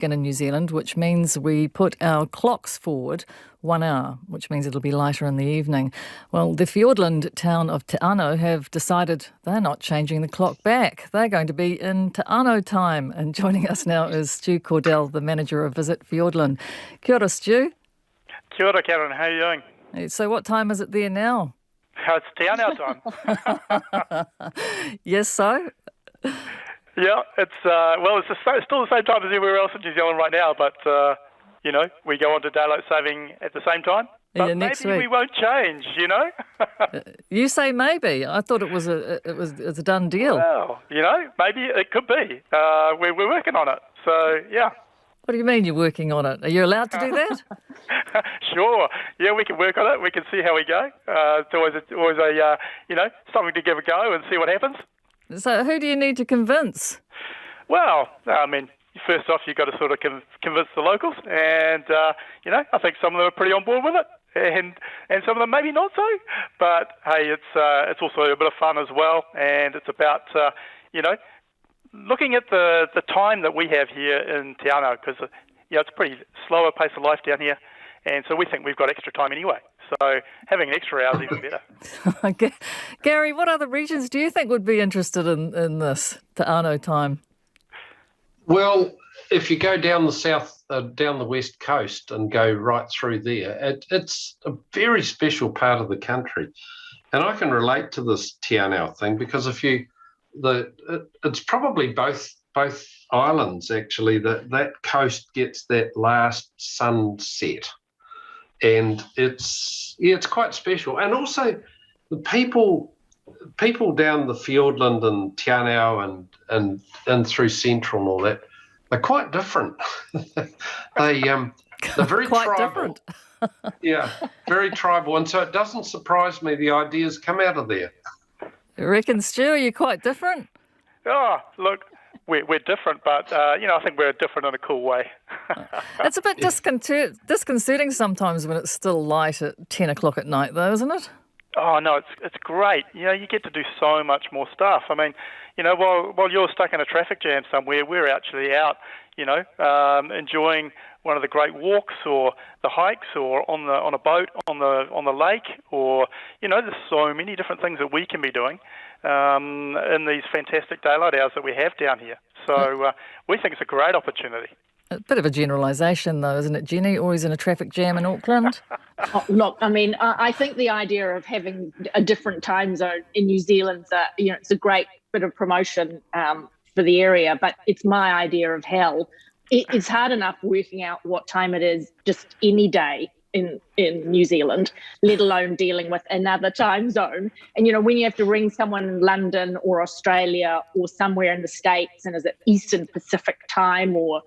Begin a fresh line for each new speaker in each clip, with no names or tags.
in New Zealand, which means we put our clocks forward 1 hour, which means it'll be lighter in the evening. Well, the Fiordland town of Te Anau have decided they're not changing the clock back. They're going to be in Te Anau time. And joining us now is Stu Cordell, the manager of Visit Fiordland. Kia ora, Stu.
Kia ora, Karen. How are you doing?
Hey, so what time is it there now?
It's Te Anau time.
Yes, so?
Yeah, it's still the same time as everywhere else in New Zealand right now, but we go on to daylight saving at the same time. But
yeah, next
maybe
week.
we won't change,
You say maybe. I thought it's a done deal.
Well, maybe it could be. We're working on it. So yeah.
What do you mean you're working on it? Are you allowed to do that?
Sure. Yeah, we can work on it. We can see how we go. It's always a something to give a go and see what happens.
So who do you need to convince?
Well, I mean, first off, you've got to sort of convince the locals, and I think some of them are pretty on board with it, and some of them maybe not so. But hey, it's also a bit of fun as well, and it's about looking at the time that we have here in Te Anau, because it's a pretty slower pace of life down here, and so we think we've got extra time anyway. So having an extra hour is even better.
Okay. Gary, what other regions do you think would be interested in this Te Anau time?
Well, if you go down the west coast and go right through there, it's a very special part of the country, and I can relate to this Te Anau thing because it's probably both islands actually that coast gets that last sunset. And it's quite special. And also the people down the Fiordland and Te Anau and through Central and all that, they're quite different. They're very
quite
tribal.
Different.
Yeah, very tribal. And so it doesn't surprise me the ideas come out of there.
You reckon, Stu, are you quite different?
Oh, look, we're different, but I think we're different in a cool way.
It's a bit disconcerting sometimes when it's still light at 10 o'clock at night, though, isn't it?
Oh no, it's great. You get to do so much more stuff. I mean, while you're stuck in a traffic jam somewhere, we're actually out, enjoying one of the great walks or the hikes or on a boat on the lake, or there's so many different things that we can be doing in these fantastic daylight hours that we have down here. So we think it's a great opportunity.
A bit of a generalisation, though, isn't it, Jenny? Always in a traffic jam in Auckland?
Look, I mean, I think the idea of having a different time zone in New Zealand, it's a great bit of promotion for the area, but it's my idea of hell. It's hard enough working out what time it is just any day in New Zealand, let alone dealing with another time zone. And, when you have to ring someone in London or Australia or somewhere in the States, and is it Eastern Pacific time or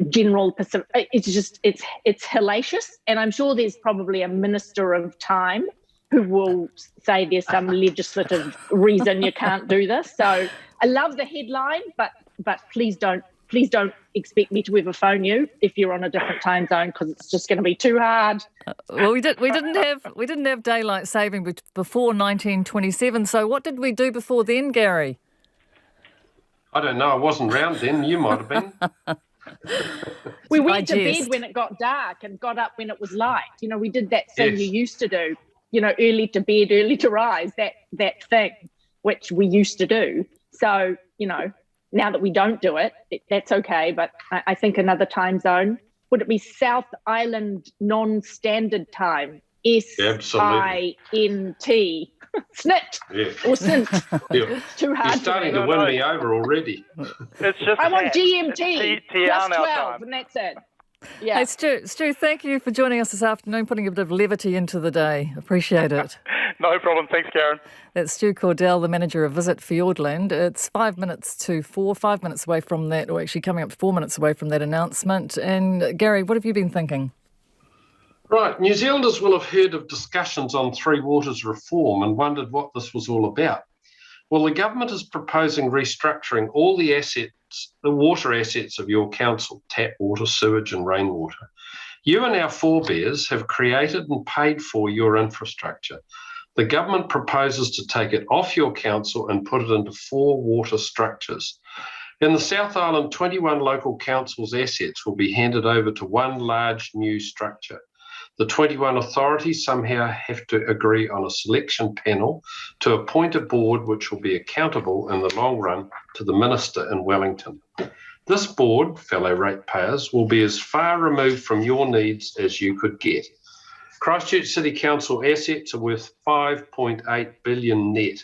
General Pacific, it's hellacious. And I'm sure there's probably a minister of time who will say there's some legislative reason you can't do this. So I love the headline, but please don't expect me to ever phone you if you're on a different time zone, because it's just going to be too hard.
Well, we didn't have daylight saving before 1927. So what did we do before then, Gary?
I don't know. I wasn't round then. You might have been.
We went to bed when it got dark and got up when it was light. We did that thing you used to do. Early to bed, early to rise. That thing which we used to do. So now that we don't do it, that's okay. But I think another time zone, would it be South Island non-standard time? SINT. SNIT.
Yeah.
Or SINT.
Yeah.
Too hard.
You're starting to win me over already.
It's just
I want GMT plus 12,
time.
and that's it. Yeah.
Hey, Stu, thank you for joining us this afternoon, putting a bit of levity into the day. Appreciate it.
No problem. Thanks, Karen.
That's Stu Cordell, the manager of Visit Fiordland. It's 5 minutes to 4, 5 minutes away from that, or actually coming up to 4 minutes away from that announcement. And Gary, what have you been thinking?
Right. New Zealanders will have heard of discussions on Three Waters reform and wondered what this was all about. Well, the government is proposing restructuring all the water assets of your council, tap water, sewage and rainwater. You and our forebears have created and paid for your infrastructure. The government proposes to take it off your council and put it into 4 water structures. In the South Island, 21 local councils' assets will be handed over to one large new structure. The 21 authorities somehow have to agree on a selection panel to appoint a board which will be accountable in the long run to the Minister in Wellington. This board, fellow ratepayers, will be as far removed from your needs as you could get. Christchurch City Council assets are worth $5.8 billion net.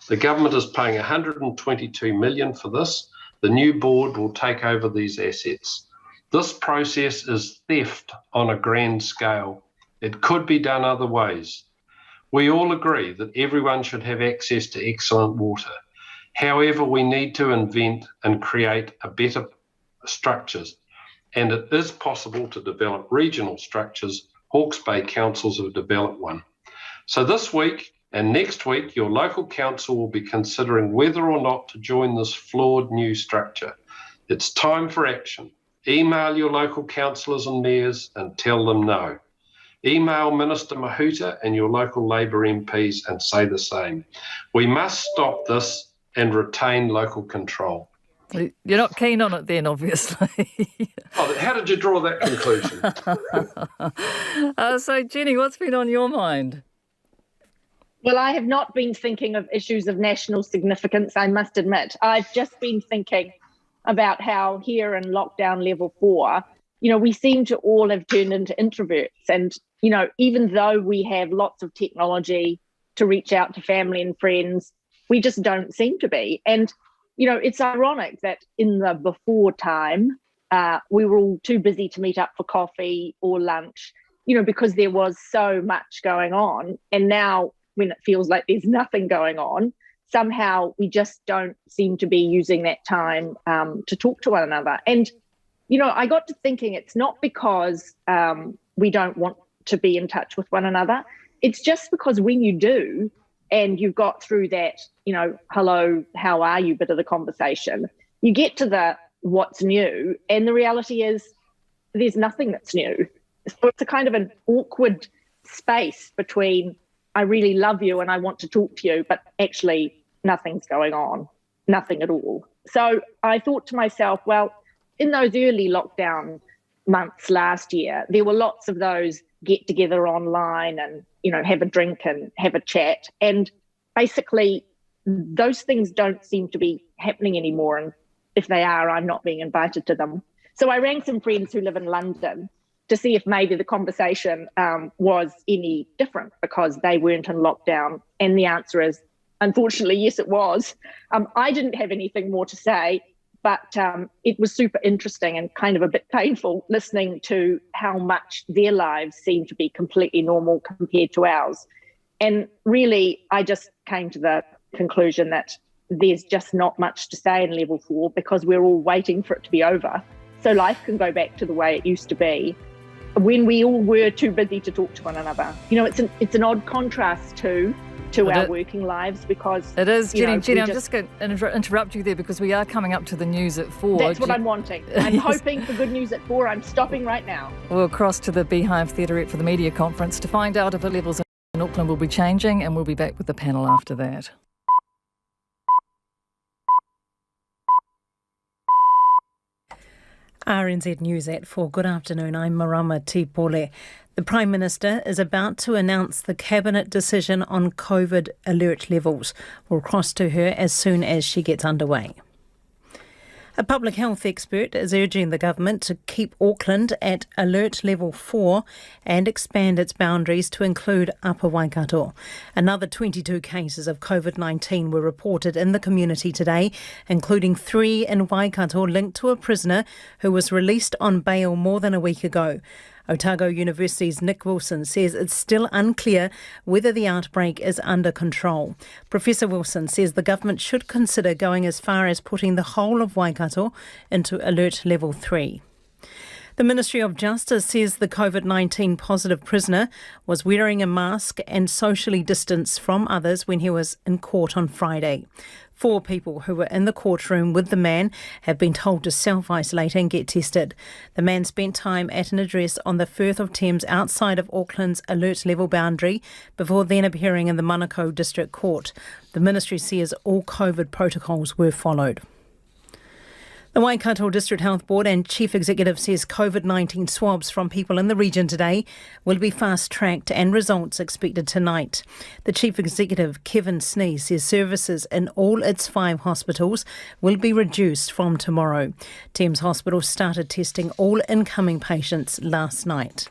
The government is paying $122 million for this. The new board will take over these assets. This process is theft on a grand scale. It could be done other ways. We all agree that everyone should have access to excellent water. However, we need to invent and create a better structures, and it is possible to develop regional structures. Hawke's Bay councils have developed one. So this week and next week, your local council will be considering whether or not to join this flawed new structure. It's time for action. Email your local councillors and mayors and tell them no. Email Minister Mahuta and your local Labour MPs and say the same. We must stop this and retain local control.
You're not keen on it then, obviously.
How did you draw that conclusion?
So, Jenny, what's been on your mind?
Well, I have not been thinking of issues of national significance, I must admit. I've just been thinking about how here in lockdown level 4, we seem to all have turned into introverts. And, even though we have lots of technology to reach out to family and friends, we just don't seem to be. And, it's ironic that in the before time, we were all too busy to meet up for coffee or lunch, because there was so much going on. And now when it feels like there's nothing going on, somehow we just don't seem to be using that time to talk to one another. And, I got to thinking it's not because we don't want to be in touch with one another. It's just because when you do, and you've got through that, hello, how are you bit of the conversation, you get to the what's new. And the reality is there's nothing that's new. So it's a kind of an awkward space between I really love you and I want to talk to you, but actually nothing's going on, nothing at all. So I thought to myself, well, in those early lockdown months last year, there were lots of those get together online and, have a drink and have a chat. And basically those things don't seem to be happening anymore. And if they are, I'm not being invited to them. So I rang some friends who live in London to see if maybe the conversation was any different because they weren't in lockdown. And the answer is, unfortunately, yes, it was. I didn't have anything more to say, but it was super interesting and kind of a bit painful listening to how much their lives seem to be completely normal compared to ours. And really, I just came to the conclusion that there's just not much to say in level 4 because we're all waiting for it to be over. So life can go back to the way it used to be when we all were too busy to talk to one another. It's an odd contrast to our working lives because
it is. Jenny, I'm just going to interrupt you there because we are coming up to the news at 4.
That's what I'm wanting. I'm hoping for good news at 4. I'm stopping right now.
We'll cross to the Beehive Theaterette for the media conference to find out if the levels in Auckland will be changing, and we'll be back with the panel after that.
RNZ News at 4. Good afternoon, I'm Marama Tipole. The Prime Minister is about to announce the Cabinet decision on COVID alert levels. We'll cross to her as soon as she gets underway. A public health expert is urging the government to keep Auckland at alert level 4 and expand its boundaries to include Upper Waikato. Another 22 cases of Covid-19 were reported in the community today, including 3 in Waikato linked to a prisoner who was released on bail more than a week ago. Otago University's Nick Wilson says it's still unclear whether the outbreak is under control. Professor Wilson says the government should consider going as far as putting the whole of Waikato into alert level 3. The Ministry of Justice says the COVID-19 positive prisoner was wearing a mask and socially distanced from others when he was in court on Friday. 4 people who were in the courtroom with the man have been told to self-isolate and get tested. The man spent time at an address on the Firth of Thames outside of Auckland's alert level boundary before then appearing in the Manukau District Court. The ministry says all COVID protocols were followed. The Waikato District Health Board and Chief Executive says COVID-19 swabs from people in the region today will be fast-tracked and results expected tonight. The Chief Executive, Kevin Snee, says services in all its 5 hospitals will be reduced from tomorrow. Thames Hospital started testing all incoming patients last night.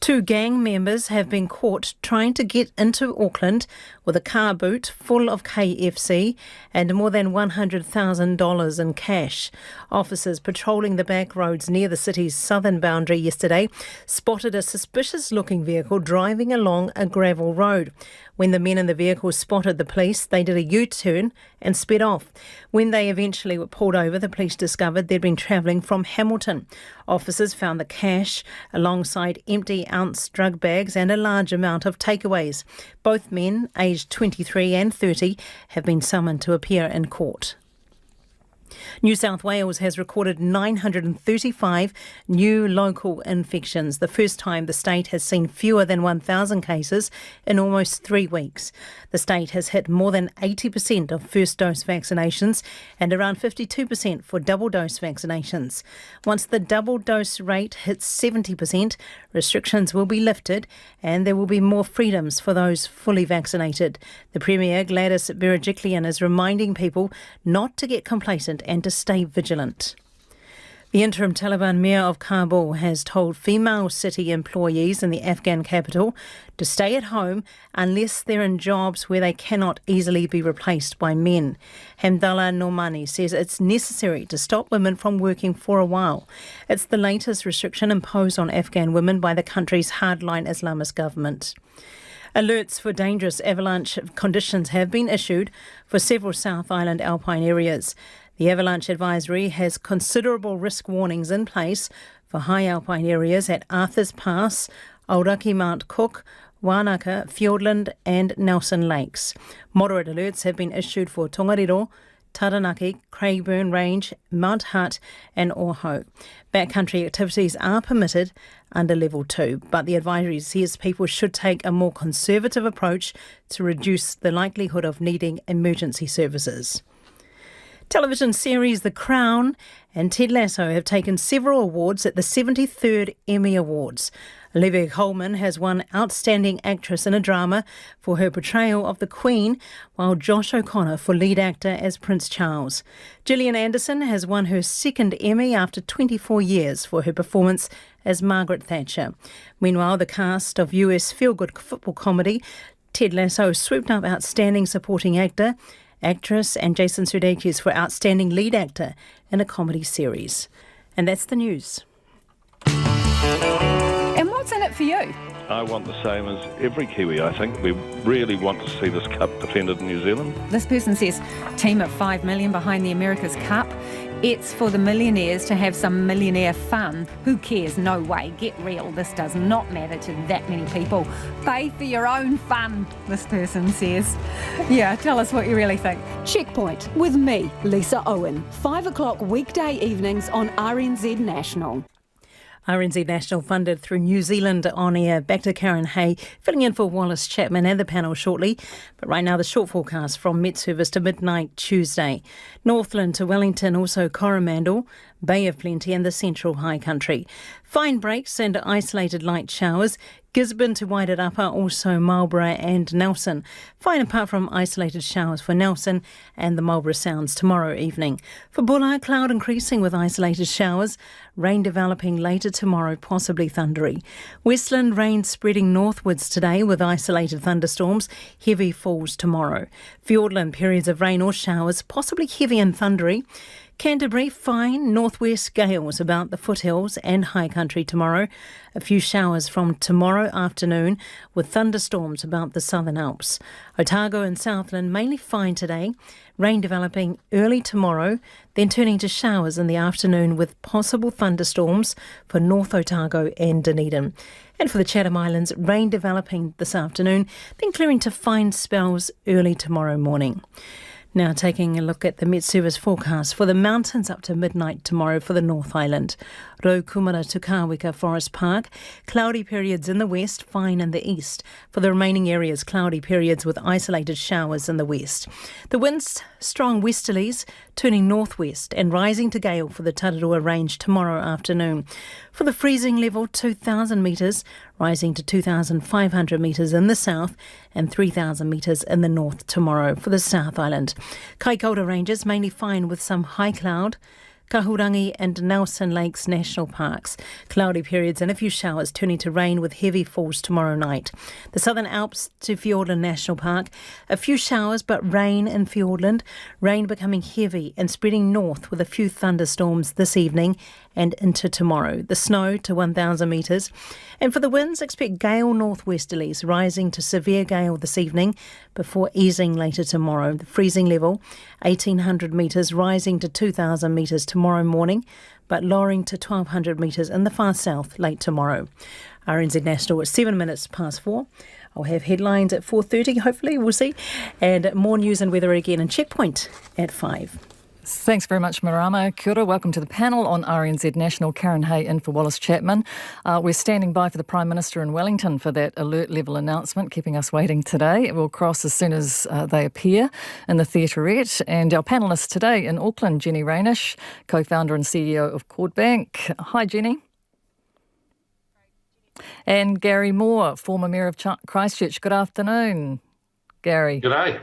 2 gang members have been caught trying to get into Auckland with a car boot full of KFC and more than $100,000 in cash. Officers patrolling the back roads near the city's southern boundary yesterday spotted a suspicious-looking vehicle driving along a gravel road. When the men in the vehicle spotted the police, they did a U-turn and sped off. When they eventually were pulled over, the police discovered they'd been travelling from Hamilton. Officers found the cash alongside empty ounce drug bags and a large amount of takeaways. Both men, aged 23 and 30, have been summoned to appear in court. New South Wales has recorded 935 new local infections, the first time the state has seen fewer than 1,000 cases in almost 3 weeks. The state has hit more than 80% of first-dose vaccinations and around 52% for double-dose vaccinations. Once the double-dose rate hits 70%, restrictions will be lifted and there will be more freedoms for those fully vaccinated. The Premier, Gladys Berejiklian, is reminding people not to get complacent and to stay vigilant. The interim Taliban mayor of Kabul has told female city employees in the Afghan capital to stay at home unless they're in jobs where they cannot easily be replaced by men. Hamdallah Normani says it's necessary to stop women from working for a while. It's the latest restriction imposed on Afghan women by the country's hardline Islamist government. Alerts for dangerous avalanche conditions have been issued for several South Island alpine areas. The avalanche advisory has considerable risk warnings in place for high alpine areas at Arthur's Pass, Aoraki Mount Cook, Wanaka, Fiordland and Nelson Lakes. Moderate alerts have been issued for Tongariro, Taranaki, Craigburn Range, Mount Hutt and Oahu. Backcountry activities are permitted under Level 2, but the advisory says people should take a more conservative approach to reduce the likelihood of needing emergency services. Television series The Crown and Ted Lasso have taken several awards at the 73rd Emmy Awards. Olivia Colman has won Outstanding Actress in a Drama for her portrayal of the Queen, while Josh O'Connor for lead actor as Prince Charles. Gillian Anderson has won her 2nd Emmy after 24 years for her performance as Margaret Thatcher. Meanwhile, the cast of US feel-good football comedy Ted Lasso swooped up Outstanding Supporting Actor, Actress and Jason Sudeikis for Outstanding Lead Actor in a Comedy Series. And that's the news.
And what's in it for you?
I want the same as every Kiwi, I think. We really want to see this cup defended in New Zealand.
This person says, team of 5 million behind the America's Cup. It's for the millionaires to have some millionaire fun. Who cares? No way. Get real. This does not matter to that many people. Pay for your own fun, this person says. Yeah, tell us what you really think.
Checkpoint with me, Lisa Owen. 5 o'clock weekday evenings on RNZ National.
RNZ National funded through New Zealand On Air. Back to Karen Hay, filling in for Wallace Chapman and the panel shortly. But right now, the short forecast from Met Service to midnight Tuesday. Northland to Wellington, also Coromandel, Bay of Plenty and the Central High Country. Fine breaks and isolated light showers. Gisborne to Wairarapa, also Marlborough and Nelson. Fine apart from isolated showers for Nelson and the Marlborough Sounds tomorrow evening. For Buller, cloud increasing with isolated showers. Rain developing later tomorrow, possibly thundery. Westland rain spreading northwards today with isolated thunderstorms. Heavy falls tomorrow. Fiordland periods of rain or showers, possibly heavy and thundery. Canterbury, fine northwest gales about the foothills and high country tomorrow. A few showers from tomorrow afternoon with thunderstorms about the Southern Alps. Otago and Southland mainly fine today. Rain developing early tomorrow, then turning to showers in the afternoon with possible thunderstorms for North Otago and Dunedin. And for the Chatham Islands, rain developing this afternoon, then clearing to fine spells early tomorrow morning. Now taking a look at the Met Service forecast for the mountains up to midnight tomorrow for the North Island. Raukumara to Kāweka Forest Park, cloudy periods in the west, fine in the east. For the remaining areas, cloudy periods with isolated showers in the west. The winds strong westerlies, turning northwest and rising to gale for the Tararua Range tomorrow afternoon. For the freezing level, 2,000 metres, rising to 2,500 metres in the south and 3,000 metres in the north tomorrow for the South Island. Kaikoura Ranges mainly fine with some high cloud. Kahurangi and Nelson Lakes National Parks. Cloudy periods and a few showers turning to rain with heavy falls tomorrow night. The Southern Alps to Fiordland National Park. A few showers but rain in Fiordland. Rain becoming heavy and spreading north with a few thunderstorms this evening and into tomorrow. The snow to 1,000 metres. And for the winds, expect gale northwesterlies rising to severe gale this evening before easing later tomorrow. The freezing level, 1,800 metres, rising to 2,000 metres tomorrow morning, but lowering to 1,200 metres in the far south late tomorrow. RNZ National at 7 minutes past 4. I'll have headlines at 4:30, hopefully, we'll see. And more news and weather again in Checkpoint at 5.
Thanks very much, Marama. Kia ora. Welcome to the panel on RNZ National. Karen Hay in for Wallace Chapman. We're standing by for the Prime Minister in Wellington for that alert level announcement, keeping us waiting today. It will cross as soon as they appear in the theaterette. And our panellists today in Auckland, Jenny Rainish, co-founder and CEO of Cordbank. Hi, Jenny. And Gary Moore, former Mayor of Christchurch. Good afternoon, Gary.
G'day.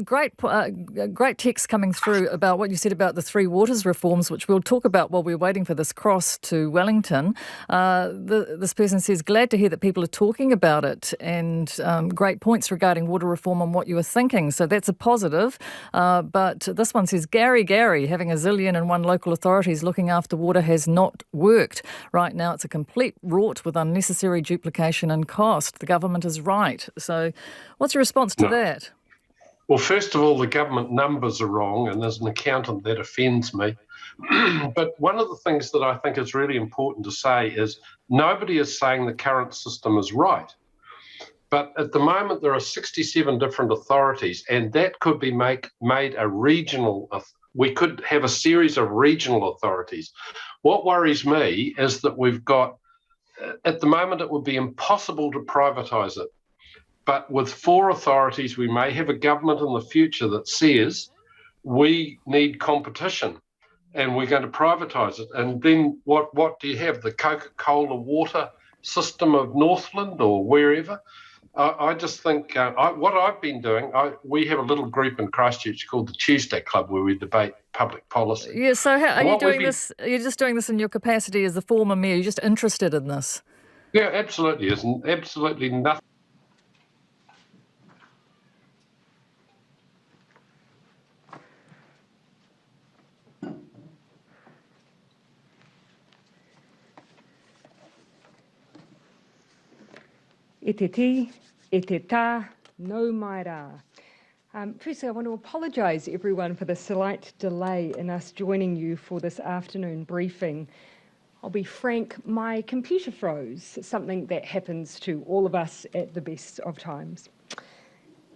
Great text coming through about what you said about the Three Waters reforms, which we'll talk about while we're waiting for this cross to Wellington. This person says, glad to hear that people are talking about it, and great points regarding water reform and what you were thinking. So that's a positive. But this one says, Gary, having a zillion and one local authorities looking after water has not worked. Right now it's a complete rort with unnecessary duplication and cost. The government is right. So what's your response to that?
Well, first of all, the government numbers are wrong, and as an accountant, that offends me. But one of the things that I think is really important to say is nobody is saying the current system is right. But at the moment, there are 67 different authorities, and that could be made a regional. We could have a series of regional authorities. What worries me is that we've got, at the moment, it would be impossible to privatise it. But with 4 authorities, we may have a government in the future that says we need competition and we're going to privatise it. And then what do you have? The Coca-Cola water system of Northland or wherever? I just think what I've been doing, we have a little group in Christchurch called the Tuesday Club where we debate public policy.
Yeah, so how are you doing this? You're just doing this in your capacity as the former mayor? You're just interested in this?
Yeah, absolutely. There's absolutely nothing.
E te ti, e te tā, no mai rā. Firstly, I want to apologise, everyone, for the slight delay in us joining you for this afternoon briefing. I'll be frank, my computer froze, something that happens to all of us at the best of times.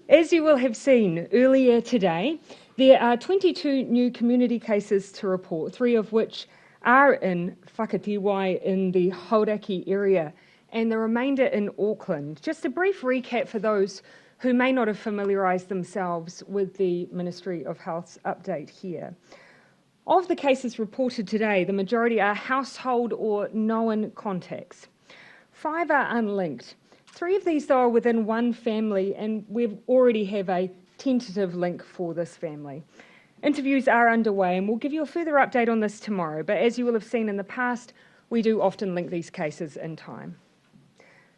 As you will have seen earlier today, there are 22 new community cases to report, 3 of which are in Whakatiwai in the Hauraki area, and the remainder in Auckland. Just a brief recap for those who may not have familiarised themselves with the Ministry of Health's update here. Of the cases reported today, the majority are household or known contacts. 5 are unlinked. 3 of these, though, are within one family, and we already have a tentative link for this family. Interviews are underway, and we'll give you a further update on this tomorrow, but as you will have seen in the past, we do often link these cases in time.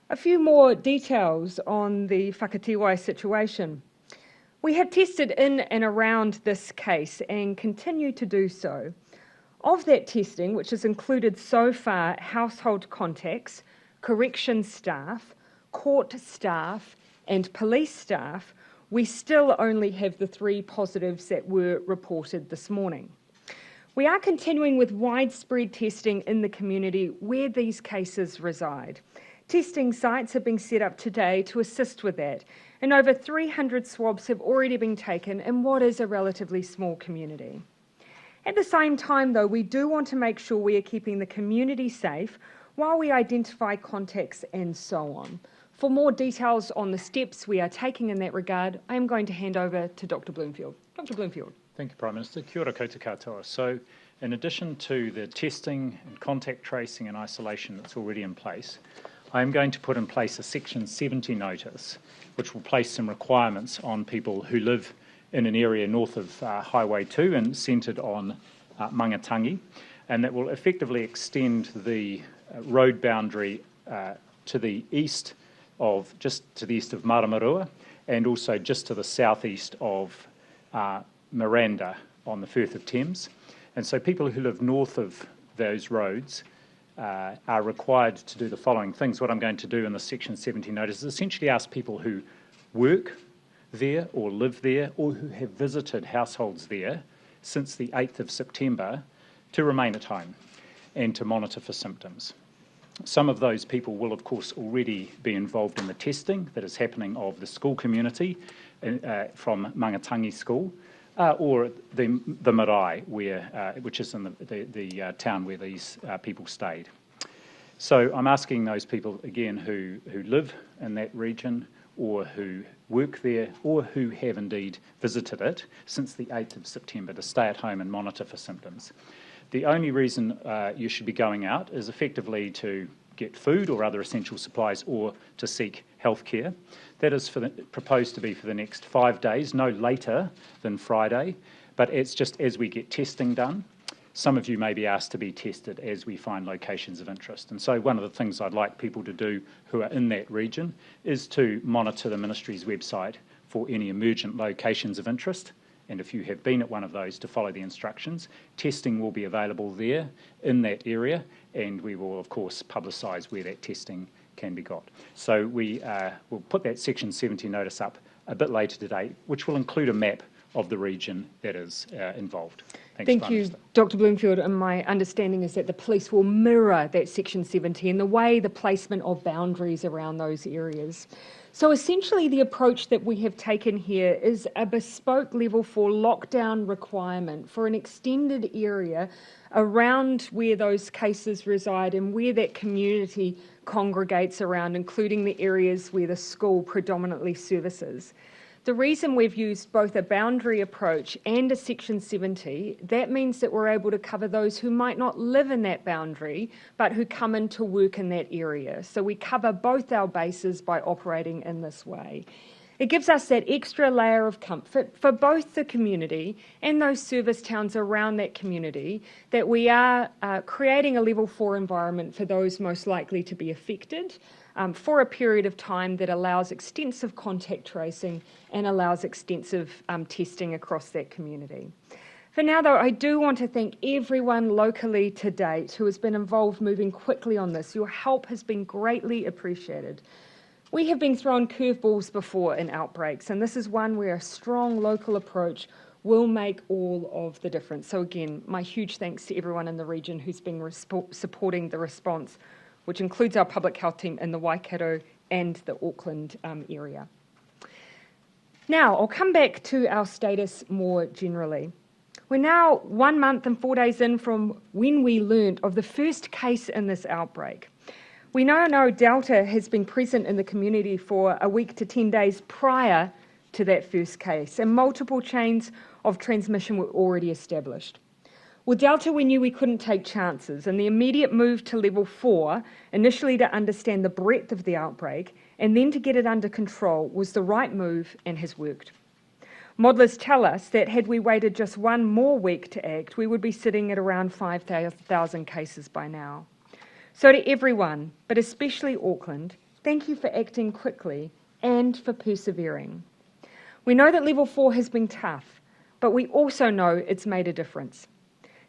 A few more details on the Whakatiwai situation. We have tested in and around this case and continue to do so. Of that testing, which has included so far household contacts, corrections staff, court staff and police staff, we still only have the 3 positives that were reported this morning. We are continuing with widespread testing in the community where these cases reside. Testing sites have been set up today to assist with that, and over 300 swabs have already been taken in what is a relatively small community. At the same time, though, we do want to make sure we are keeping the community safe while we identify contacts and so on. For more details on the steps we are taking in that regard, I am going to hand over to Dr. Bloomfield. Dr. Bloomfield.
Thank you, Prime Minister. Kia ora koutou katoa. So, in addition to the testing and contact tracing and isolation that's already in place, I am going to put in place a Section 70 notice, which will place some requirements on people who live in an area north of Highway 2 and centred on Mangatangi, and that will effectively extend the road boundary to the east of, just to the east of Maramarua, and also just to the southeast of Miranda on the Firth of Thames. And so people who live north of those roads are required to do the following things. What I'm going to do in the Section 70 notice is essentially ask people who work there or live there or who have visited households there since the 8th of September to remain at home and to monitor for symptoms. Some of those people will, of course, already be involved in the testing that is happening of the school community from Mangatangi School, or the marae, which is in the town where these people stayed. So I'm asking those people, again, who live in that region or who work there or who have indeed visited it since the 8th of September to stay at home and monitor for symptoms. The only reason you should be going out is effectively to get food or other essential supplies or to seek healthcare. That is proposed to be for the next 5 days, no later than Friday, but it's just as we get testing done. Some of you may be asked to be tested as we find locations of interest. And so one of the things I'd like people to do who are in that region is to monitor the Ministry's website for any emergent locations of interest. And if you have been at one of those, to follow the instructions. Testing will be available there in that area, and we will, of course, publicise where that testing can be got. So we will put that Section 70 notice up a bit later today, which will include a map of the region that is involved.
Thank you, Dr. Bloomfield. And my understanding is that the police will mirror that Section 70 in the way the placement of boundaries around those areas. So essentially the approach that we have taken here is a bespoke level 4 lockdown requirement for an extended area around where those cases reside and where that community congregates around, including the areas where the school predominantly services. The reason we've used both a boundary approach and a Section 70, that means that we're able to cover those who might not live in that boundary, but who come in to work in that area. So we cover both our bases by operating in this way. It gives us that extra layer of comfort for both the community and those service towns around that community that we are creating a level 4 environment for those most likely to be affected for a period of time that allows extensive contact tracing and allows extensive testing across that community. For now, though, I do want to thank everyone locally to date who has been involved moving quickly on this. Your help has been greatly appreciated. We have been thrown curveballs before in outbreaks, and this is one where a strong local approach will make all of the difference. So again, my huge thanks to everyone in the region who's been supporting the response, which includes our public health team in the Waikato and the Auckland area. Now, I'll come back to our status more generally. We're now 1 month and 4 days in from when we learned of the first case in this outbreak. We now know Delta has been present in the community for a week to 10 days prior to that first case, and multiple chains of transmission were already established. With Delta, we knew we couldn't take chances, and the immediate move to level 4, initially to understand the breadth of the outbreak, and then to get it under control, was the right move and has worked. Modellers tell us that had we waited just 1 more week to act, we would be sitting at around 5,000 cases by now. So to everyone, but especially Auckland, thank you for acting quickly and for persevering. We know that level 4 has been tough, but we also know it's made a difference.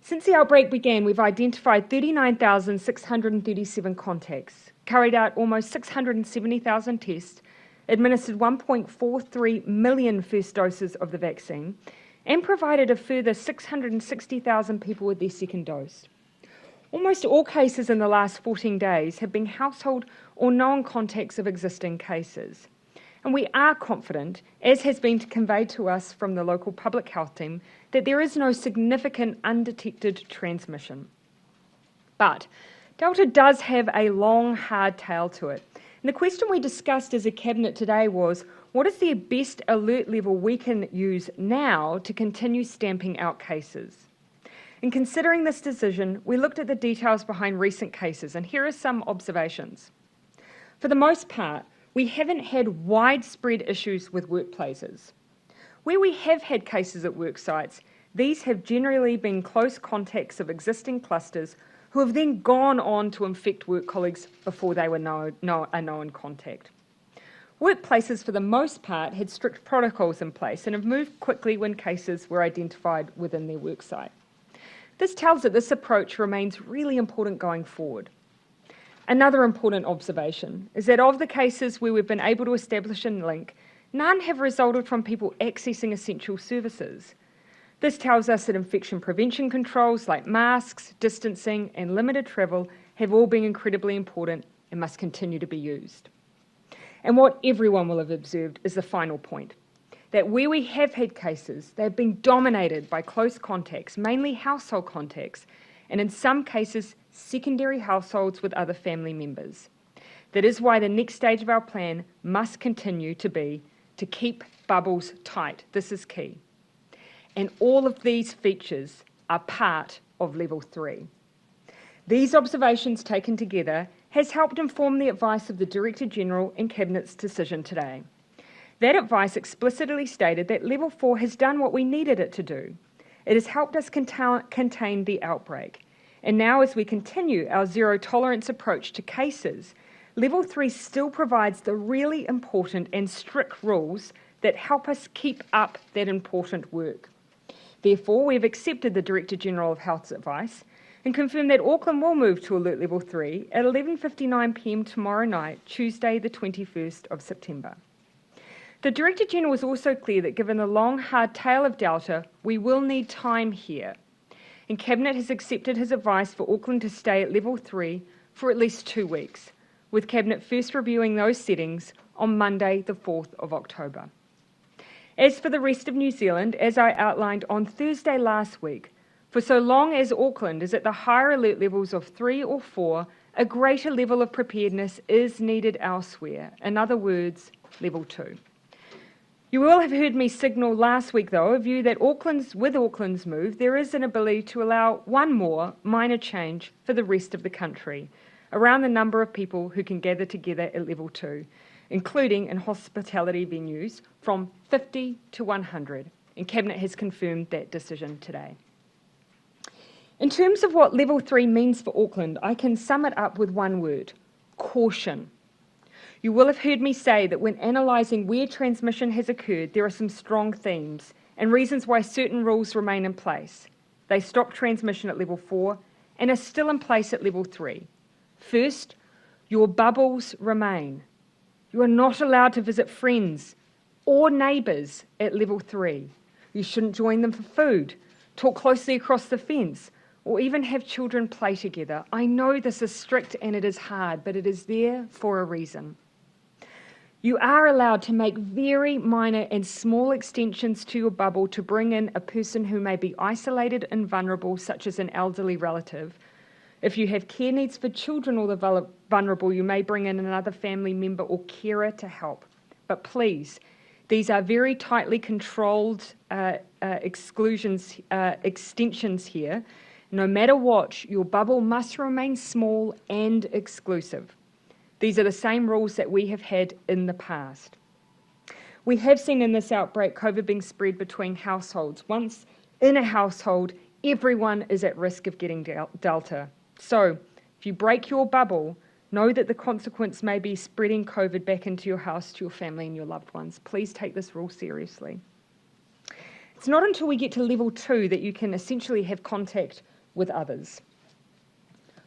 Since the outbreak began, we've identified 39,637 contacts, carried out almost 670,000 tests, administered 1.43 million first doses of the vaccine, and provided a further 660,000 people with their second dose. Almost all cases in the last 14 days have been household or known contacts of existing cases. And we are confident, as has been conveyed to us from the local public health team, that there is no significant undetected transmission. But Delta does have a long, hard tail to it. And the question we discussed as a Cabinet today was, what is the best alert level we can use now to continue stamping out cases? In considering this decision, we looked at the details behind recent cases, and here are some observations. For the most part, we haven't had widespread issues with workplaces. Where we have had cases at work sites, these have generally been close contacts of existing clusters who have then gone on to infect work colleagues before they were a known contact. Workplaces, for the most part, had strict protocols in place and have moved quickly when cases were identified within their worksite. This tells that this approach remains really important going forward. Another important observation is that of the cases where we've been able to establish a link, none have resulted from people accessing essential services. This tells us that infection prevention controls like masks, distancing and limited travel have all been incredibly important and must continue to be used. And what everyone will have observed is the final point, that where we have had cases, they've been dominated by close contacts, mainly household contacts, and in some cases, secondary households with other family members. That is why the next stage of our plan must continue to be to keep bubbles tight. This is key. And all of these features are part of Level 3. These observations taken together has helped inform the advice of the Director-General and Cabinet's decision today. That advice explicitly stated that Level 4 has done what we needed it to do. It has helped us contain the outbreak. And now as we continue our zero-tolerance approach to cases, Level 3 still provides the really important and strict rules that help us keep up that important work. Therefore, we have accepted the Director-General of Health's advice and confirmed that Auckland will move to Alert Level 3 at 11:59 p.m. tomorrow night, Tuesday the 21st of September. The Director-General was also clear that given the long, hard tail of Delta, we will need time here. And Cabinet has accepted his advice for Auckland to stay at Level 3 for at least 2 weeks, with Cabinet first reviewing those settings on Monday the 4th of October. As for the rest of New Zealand, as I outlined on Thursday last week, for so long as Auckland is at the higher alert levels of 3 or 4, a greater level of preparedness is needed elsewhere. In other words, Level 2. You will have heard me signal last week, though, a view that with Auckland's move, there is an ability to allow one more minor change for the rest of the country, around the number of people who can gather together at Level 2, including in hospitality venues, from 50 to 100, and Cabinet has confirmed that decision today. In terms of what Level 3 means for Auckland, I can sum it up with one word: caution. You will have heard me say that when analysing where transmission has occurred, there are some strong themes and reasons why certain rules remain in place. They stop transmission at Level 4 and are still in place at Level 3. First, your bubbles remain. You are not allowed to visit friends or neighbours at Level 3. You shouldn't join them for food, talk closely across the fence, or even have children play together. I know this is strict and it is hard, but it is there for a reason. You are allowed to make very minor and small extensions to your bubble to bring in a person who may be isolated and vulnerable, such as an elderly relative. If you have care needs for children or the vulnerable, you may bring in another family member or carer to help. But please, these are very tightly controlled extensions here. No matter what, your bubble must remain small and exclusive. These are the same rules that we have had in the past. We have seen in this outbreak COVID being spread between households. Once in a household, everyone is at risk of getting Delta. So, if you break your bubble, know that the consequence may be spreading COVID back into your house, to your family and your loved ones. Please take this rule seriously. It's not until we get to Level 2 that you can essentially have contact with others.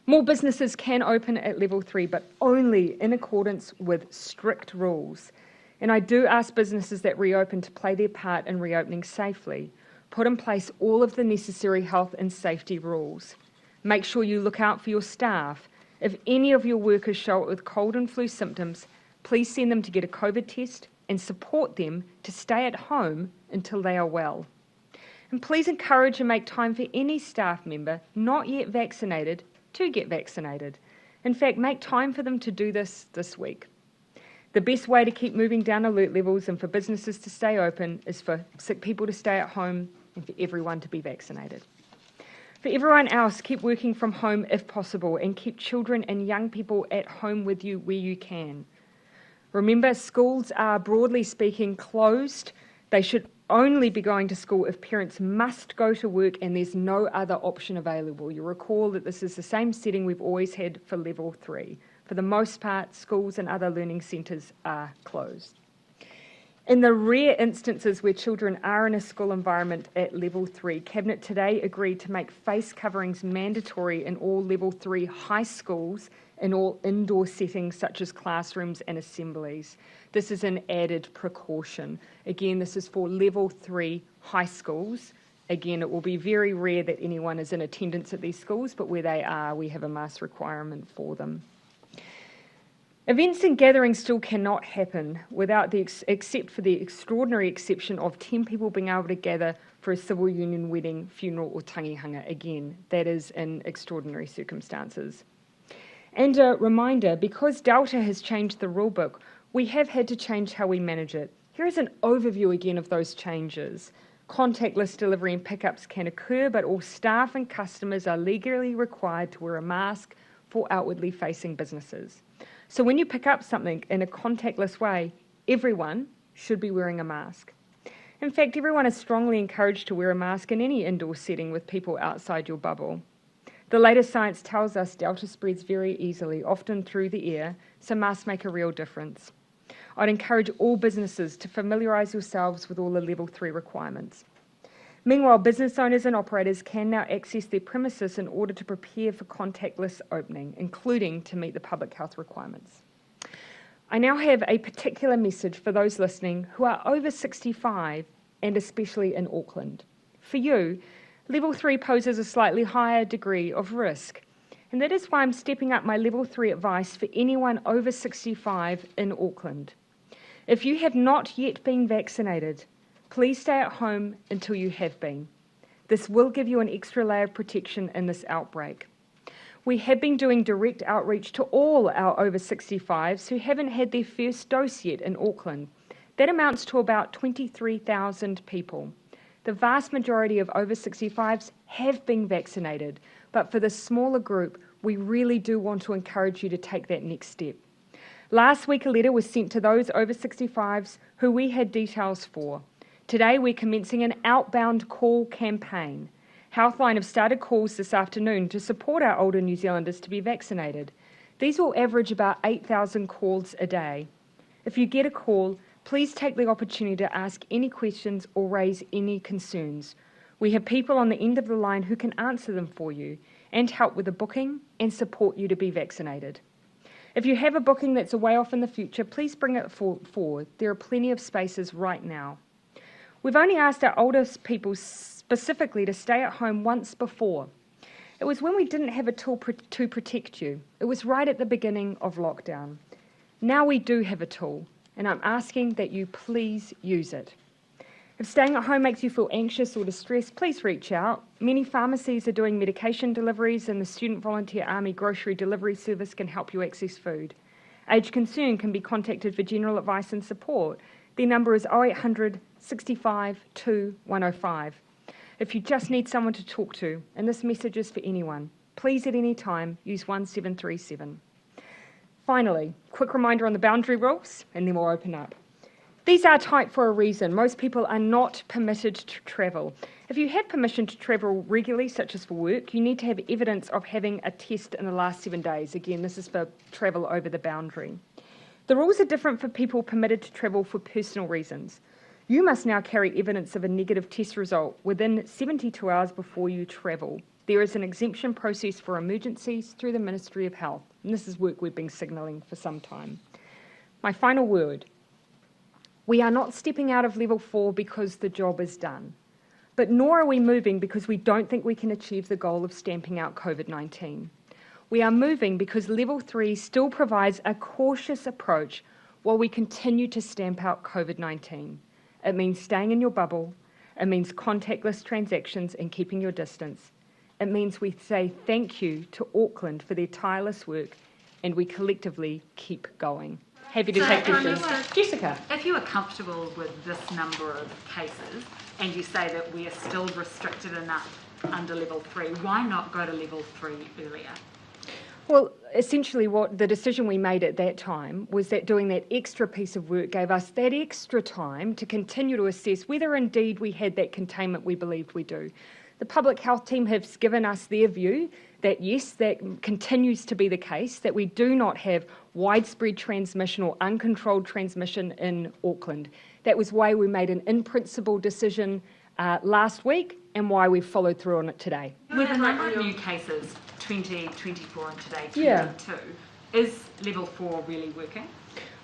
More businesses can open at Level 3, but only in accordance with strict rules. And I do ask businesses that reopen to play their part in reopening safely, put in place all of the necessary health and safety rules. Make sure you look out for your staff. If any of your workers show up with cold and flu symptoms, please send them to get a COVID test and support them to stay at home until they are well. And please encourage and make time for any staff member not yet vaccinated to get vaccinated. In fact, make time for them to do this week. The best way to keep moving down alert levels and for businesses to stay open is for sick people to stay at home and for everyone to be vaccinated. For everyone else, keep working from home if possible and keep children and young people at home with you where you can. Remember, schools are, broadly speaking, closed. They should only be going to school if parents must go to work and there's no other option available. You recall that this is the same setting we've always had for level 3. For the most part, schools and other learning centres are closed. In the rare instances where children are in a school environment at level 3, Cabinet today agreed to make face coverings mandatory in all level 3 high schools in all indoor settings such as classrooms and assemblies. This is an added precaution. Again, this is for level 3 high schools. Again, it will be very rare that anyone is in attendance at these schools, but where they are, we have a mask requirement for them. Events and gatherings still cannot happen without except for the extraordinary exception of 10 people being able to gather for a civil union wedding, funeral or tangihanga. Again, that is in extraordinary circumstances. And a reminder, because Delta has changed the rulebook, we have had to change how we manage it. Here is an overview again of those changes. Contactless delivery and pickups can occur, but all staff and customers are legally required to wear a mask for outwardly facing businesses. So when you pick up something in a contactless way, everyone should be wearing a mask. In fact, everyone is strongly encouraged to wear a mask in any indoor setting with people outside your bubble. The latest science tells us Delta spreads very easily, often through the air, so masks make a real difference. I'd encourage all businesses to familiarise yourselves with all the level 3 requirements. Meanwhile, business owners and operators can now access their premises in order to prepare for contactless opening, including to meet the public health requirements. I now have a particular message for those listening who are over 65 and especially in Auckland. For you, level 3 poses a slightly higher degree of risk, and that is why I'm stepping up my level 3 advice for anyone over 65 in Auckland. If you have not yet been vaccinated, please stay at home until you have been. This will give you an extra layer of protection in this outbreak. We have been doing direct outreach to all our over 65s who haven't had their first dose yet in Auckland. That amounts to about 23,000 people. The vast majority of over 65s have been vaccinated, but for the smaller group, we really do want to encourage you to take that next step. Last week, a letter was sent to those over 65s who we had details for. Today, we're commencing an outbound call campaign. Healthline have started calls this afternoon to support our older New Zealanders to be vaccinated. These will average about 8,000 calls a day. If you get a call, please take the opportunity to ask any questions or raise any concerns. We have people on the end of the line who can answer them for you and help with the booking and support you to be vaccinated. If you have a booking that's a way off in the future, please bring it forward. There are plenty of spaces right now. We've only asked our oldest people specifically to stay at home once before. It was when we didn't have a tool to protect you. It was right at the beginning of lockdown. Now we do have a tool, and I'm asking that you please use it. If staying at home makes you feel anxious or distressed, please reach out. Many pharmacies are doing medication deliveries, and the Student Volunteer Army Grocery Delivery Service can help you access food. Aged Concern can be contacted for general advice and support. Their number is 0800 65 2 105. If you just need someone to talk to, and this message is for anyone, please at any time use 1737. Finally, quick reminder on the boundary rules, and then we'll open up. These are tight for a reason. Most people are not permitted to travel. If you have permission to travel regularly, such as for work, you need to have evidence of having a test in the last 7 days. Again, this is for travel over the boundary. The rules are different for people permitted to travel for personal reasons. You must now carry evidence of a negative test result within 72 hours before you travel. There is an exemption process for emergencies through the Ministry of Health, and this is work we've been signalling for some time. My final word. We are not stepping out of level 4 because the job is done. But nor are we moving because we don't think we can achieve the goal of stamping out COVID-19. We are moving because level 3 still provides a cautious approach while we continue to stamp out COVID-19. It means staying in your bubble. It means contactless transactions and keeping your distance. It means we say thank you to Auckland for their tireless work and we collectively keep going. Happy to take questions. Jessica.
If you are comfortable with this number of cases and you say that we are still restricted enough under level 3, why not go to level 3 earlier?
Well, essentially what the decision we made at that time was that doing that extra piece of work gave us that extra time to continue to assess whether indeed we had that containment we believed we do. The public health team has given us their view that yes, that continues to be the case, that we do not have widespread transmission or uncontrolled transmission in Auckland. That was why we made an in-principle decision last week and why we've followed through on it today.
With the number of new cases, 20, 24 and today 22,
Yeah.
Is level 4 really working?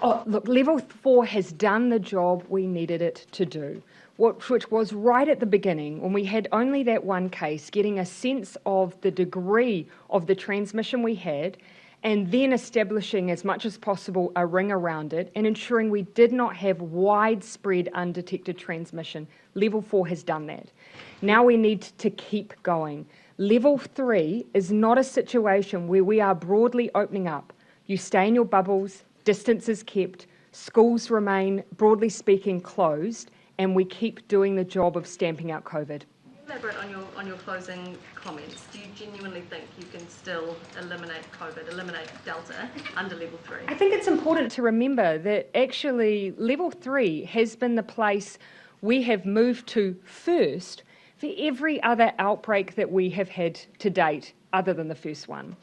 Oh, look, level 4 has done the job we needed it to do, which was right at the beginning when we had only that one case, getting a sense of the degree of the transmission we had and then establishing as much as possible a ring around it and ensuring we did not have widespread undetected transmission. Level 4 has done that. Now we need to keep going. Level 3 is not a situation where we are broadly opening up. You stay in your bubbles, distance is kept, schools remain, broadly speaking, closed, and we keep doing the job of stamping out COVID.
Elaborate on your closing comments. Do you genuinely think you can still eliminate COVID, eliminate Delta under level 3?
I think it's important to remember that actually level 3 has been the place we have moved to first for every other outbreak that we have had to date other than the first one.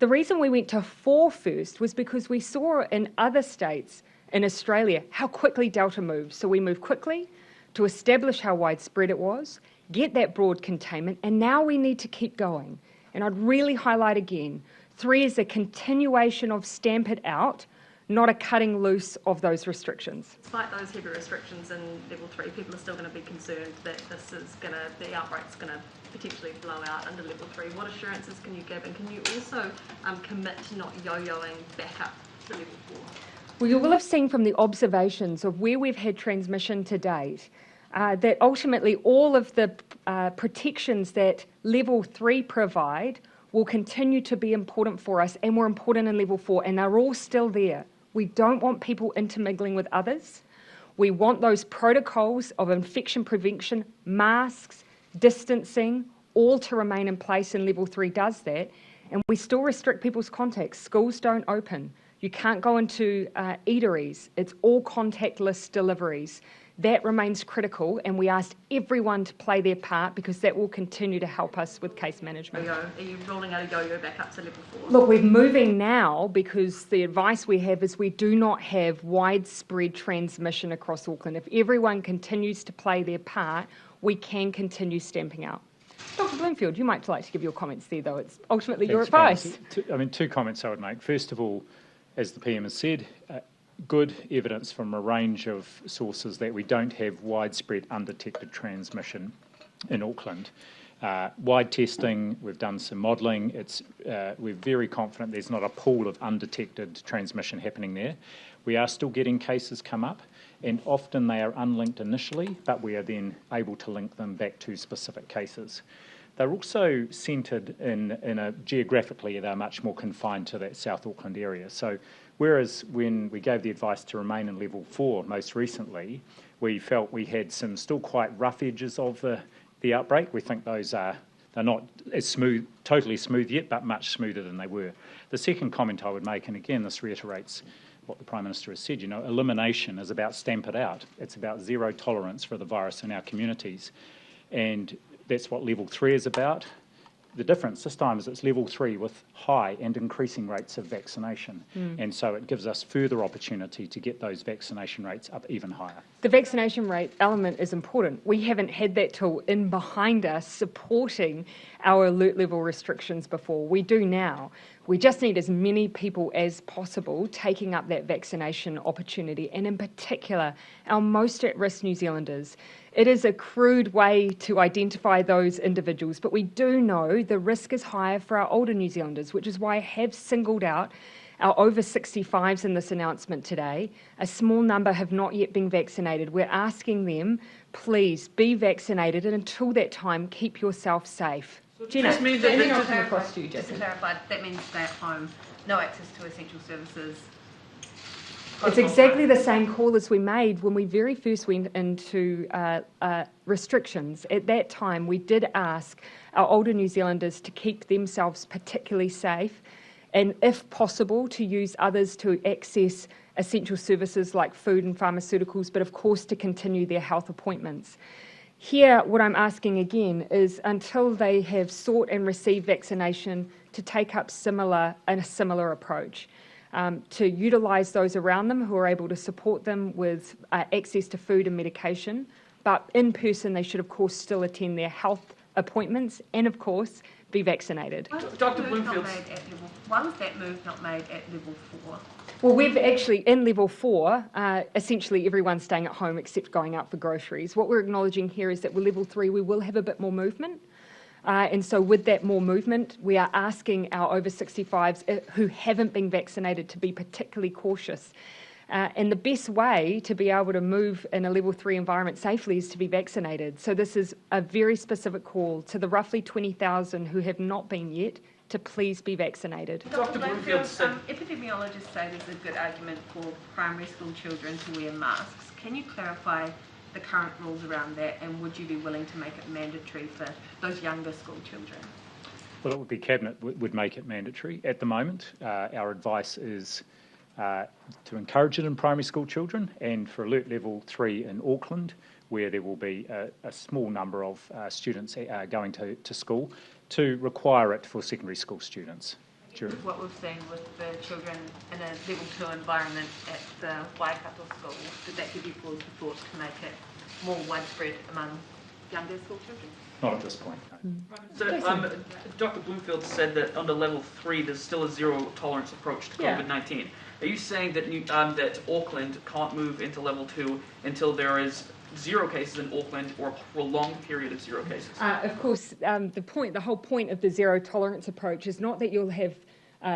The reason we went to 4 first was because we saw in other states in Australia how quickly Delta moves. So we moved quickly to establish how widespread it was, get that broad containment, and now we need to keep going. And I'd really highlight again, 3 is a continuation of stamp it out, not a cutting loose of those restrictions.
Despite those heavy restrictions in level 3, people are still going to be concerned that the outbreak's going to potentially blow out under level 3. What assurances can you give, and can you also commit to not yo-yoing back up to level 4?
Well, you will have seen from the observations of where we've had transmission to date that ultimately all of the protections that level 3 provide will continue to be important for us and were important in level 4, and they're all still there. We don't want people intermingling with others. We want those protocols of infection prevention, masks, distancing, all to remain in place, and level 3 does that. And we still restrict people's contacts. Schools don't open. You can't go into eateries. It's all contactless deliveries. That remains critical, and we asked everyone to play their part because that will continue to help us with case management.
Are you rolling out a yo-yo back up to level 4?
Look, we're moving now because the advice we have is we do not have widespread transmission across Auckland. If everyone continues to play their part, we can continue stamping out. Dr. Bloomfield, you might like to give your comments there, though. It's ultimately your advice.
Two comments I would make. First of all, as the PM has said, good evidence from a range of sources that we don't have widespread undetected transmission in Auckland. Wide testing, we've done some modelling. We're very confident there's not a pool of undetected transmission happening there. We are still getting cases come up, and often they are unlinked initially, but we are then able to link them back to specific cases. They're also centred geographically, they're much more confined to that South Auckland area. So whereas when we gave the advice to remain in level 4 most recently, we felt we had some still quite rough edges of the outbreak. We think they're not as smooth, totally smooth yet, but much smoother than they were. The second comment I would make, and again this reiterates what the Prime Minister has said, elimination is about stamp it out. It's about zero tolerance for the virus in our communities. And that's what level 3 is about. The difference this time is it's level 3 with high and increasing rates of vaccination. And so it gives us further opportunity to get those vaccination rates up even higher.
The vaccination rate element is important. We haven't had that tool in behind us supporting our alert level restrictions before. We do now. We just need as many people as possible taking up that vaccination opportunity, and in particular, our most at-risk New Zealanders. It is a crude way to identify those individuals, but we do know the risk is higher for our older New Zealanders, which is why I have singled out our over 65s in this announcement today. A small number have not yet been vaccinated. We're asking them, please be vaccinated, and until that time, keep yourself safe. Gina,
Just means that
I'll come across to you,
just to
Jacinda.
clarify, that means stay at home, no access to essential services.
It's exactly the same call as we made when we very first went into restrictions. At that time, we did ask our older New Zealanders to keep themselves particularly safe, and if possible, to use others to access essential services like food and pharmaceuticals, but of course to continue their health appointments. Here, what I'm asking again is until they have sought and received vaccination, to take up a similar approach, to utilise those around them who are able to support them with access to food and medication. But in person, they should, of course, still attend their health appointments and, of course, be vaccinated.
Dr. Bloomfield. Why was that move not made at level 4?
Well, we've actually, in level 4, essentially everyone's staying at home except going out for groceries. What we're acknowledging here is that with level 3, we will have a bit more movement. And so with that more movement, we are asking our over 65s who haven't been vaccinated to be particularly cautious. And the best way to be able to move in a level 3 environment safely is to be vaccinated. So this is a very specific call to the roughly 20,000 who have not been yet to please be vaccinated.
Dr. Bloomfield said epidemiologists say there's a good argument for primary school children to wear masks. Can you clarify the current rules around that, and would you be willing to make it mandatory for those younger school children?
Well, it would be Cabinet would make it mandatory. At the moment, our advice is to encourage it in primary school children, and for alert level 3 in Auckland, where there will be a small number of students going to school, to require it for secondary school students.
What we've seen with the children in a level 2 environment at the Waikato school, did that give you pause for thought to make it more widespread among younger school children?
Not at this point, no.
So, Dr. Bloomfield said that under level 3 there's still a zero tolerance approach to COVID-19. Are you saying that that Auckland can't move into level 2 until there is 0 cases in Auckland or a prolonged period of 0 cases?
Of course, the whole point of the zero tolerance approach is not that you'll have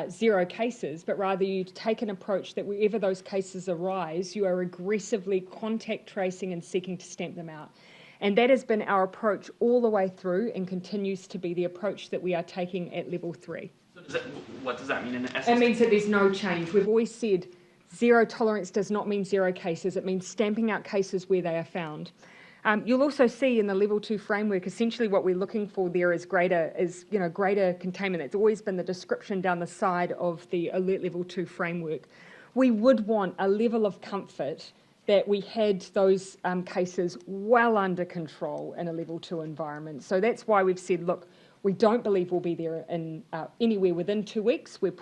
0 cases, but rather you take an approach that wherever those cases arise, you are aggressively contact tracing and seeking to stamp them out. And that has been our approach all the way through and continues to be the approach that we are taking at level 3.
So what does that mean in essence?
It means that there's no change. We've always said zero tolerance does not mean 0 cases. It means stamping out cases where they are found. You'll also see in the level 2 framework, essentially what we're looking for there is greater containment. It's always been the description down the side of the alert level 2 framework. We would want a level of comfort that we had those cases well under control in a level 2 environment. So that's why we've said, look, we don't believe we'll be there in anywhere within 2 weeks. We're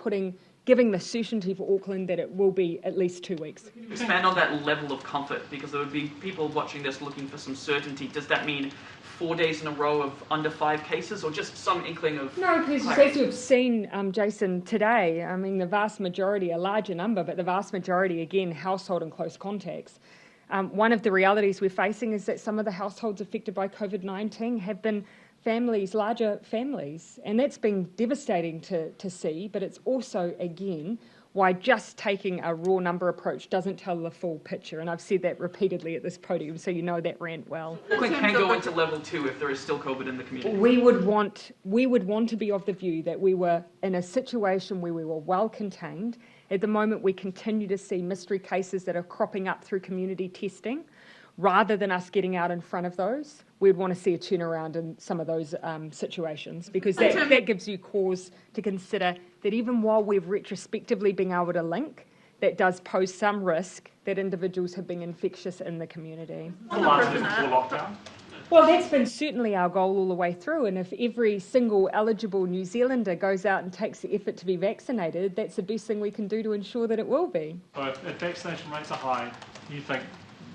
giving the certainty for Auckland that it will be at least 2 weeks.
Can you expand on that level of comfort? Because there would be people watching this looking for some certainty. Does that mean 4 days in a row of under 5 cases, or just some inkling of...
No, because as you've seen, Jason, today, I mean, the vast majority, a larger number, but the vast majority, again, household and close contacts. One of the realities we're facing is that some of the households affected by COVID-19 have been families, larger families, and that's been devastating to see, but it's also, again, why just taking a raw number approach doesn't tell the full picture, and I've said that repeatedly at this podium, so you know that rant well.
Auckland can go into level 2 if there is still COVID in the community.
We would want to be of the view that we were in a situation where we were well contained. At the moment, we continue to see mystery cases that are cropping up through community testing. Rather than us getting out in front of those, we'd want to see a turnaround in some of those situations, because that gives you cause to consider that even while we've retrospectively been able to link, that does pose some risk that individuals have been infectious in the community. Well, that's been certainly our goal all the way through, and if every single eligible New Zealander goes out and takes the effort to be vaccinated, that's the best thing we can do to ensure that it will be.
So if vaccination rates are high, you think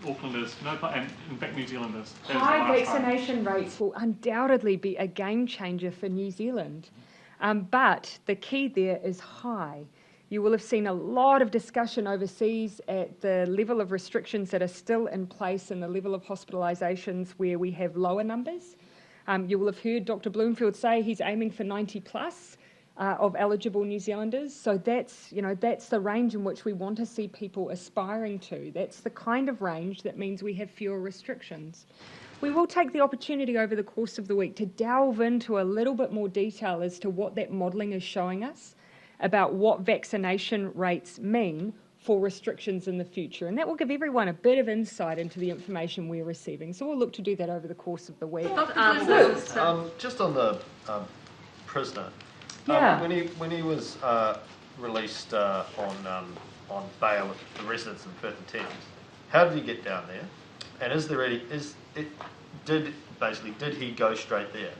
Aucklanders, and in fact New Zealanders...
High vaccination rates will undoubtedly be a game changer for New Zealand. But the key there is high. You will have seen a lot of discussion overseas at the level of restrictions that are still in place and the level of hospitalisations where we have lower numbers. You will have heard Dr. Bloomfield say he's aiming for 90 plus of eligible New Zealanders. So that's the range in which we want to see people aspiring to. That's the kind of range that means we have fewer restrictions. We will take the opportunity over the course of the week to delve into a little bit more detail as to what that modelling is showing us about what vaccination rates mean for restrictions in the future. And that will give everyone a bit of insight into the information we're receiving. So we'll look to do that over the course of the week.
Just on the prisoner, when he was released on bail at the residence in Perth and Thames, how did he get down there? And did he go straight there?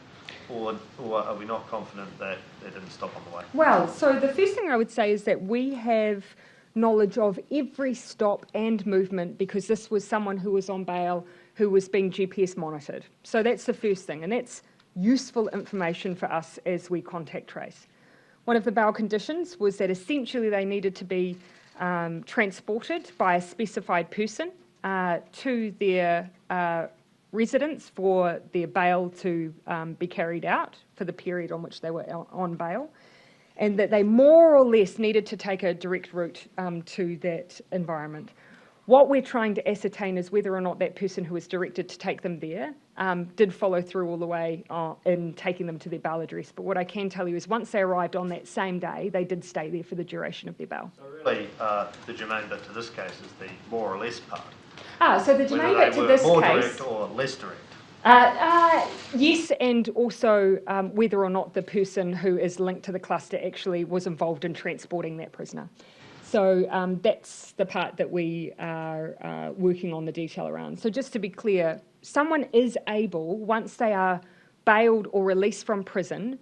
Or are we not confident that it didn't stop on the way?
Well, so the first thing I would say is that we have knowledge of every stop and movement because this was someone who was on bail who was being GPS monitored. So that's the first thing, and that's useful information for us as we contact trace. One of the bail conditions was that essentially they needed to be transported by a specified person to their residence for their bail to be carried out for the period on which they were on bail, and that they more or less needed to take a direct route to that environment. What we're trying to ascertain is whether or not that person who was directed to take them there did follow through all the way in taking them to their bail address. But what I can tell you is once they arrived on that same day, they did stay there for the duration of their bail.
So really, the germane bit to this case is the more or less part.
So the germane bit to this
more
case...
direct or less direct?
Yes, and also whether or not the person who is linked to the cluster actually was involved in transporting that prisoner. So that's the part that we are working on the detail around. So just to be clear, someone is able, once they are bailed or released from prison,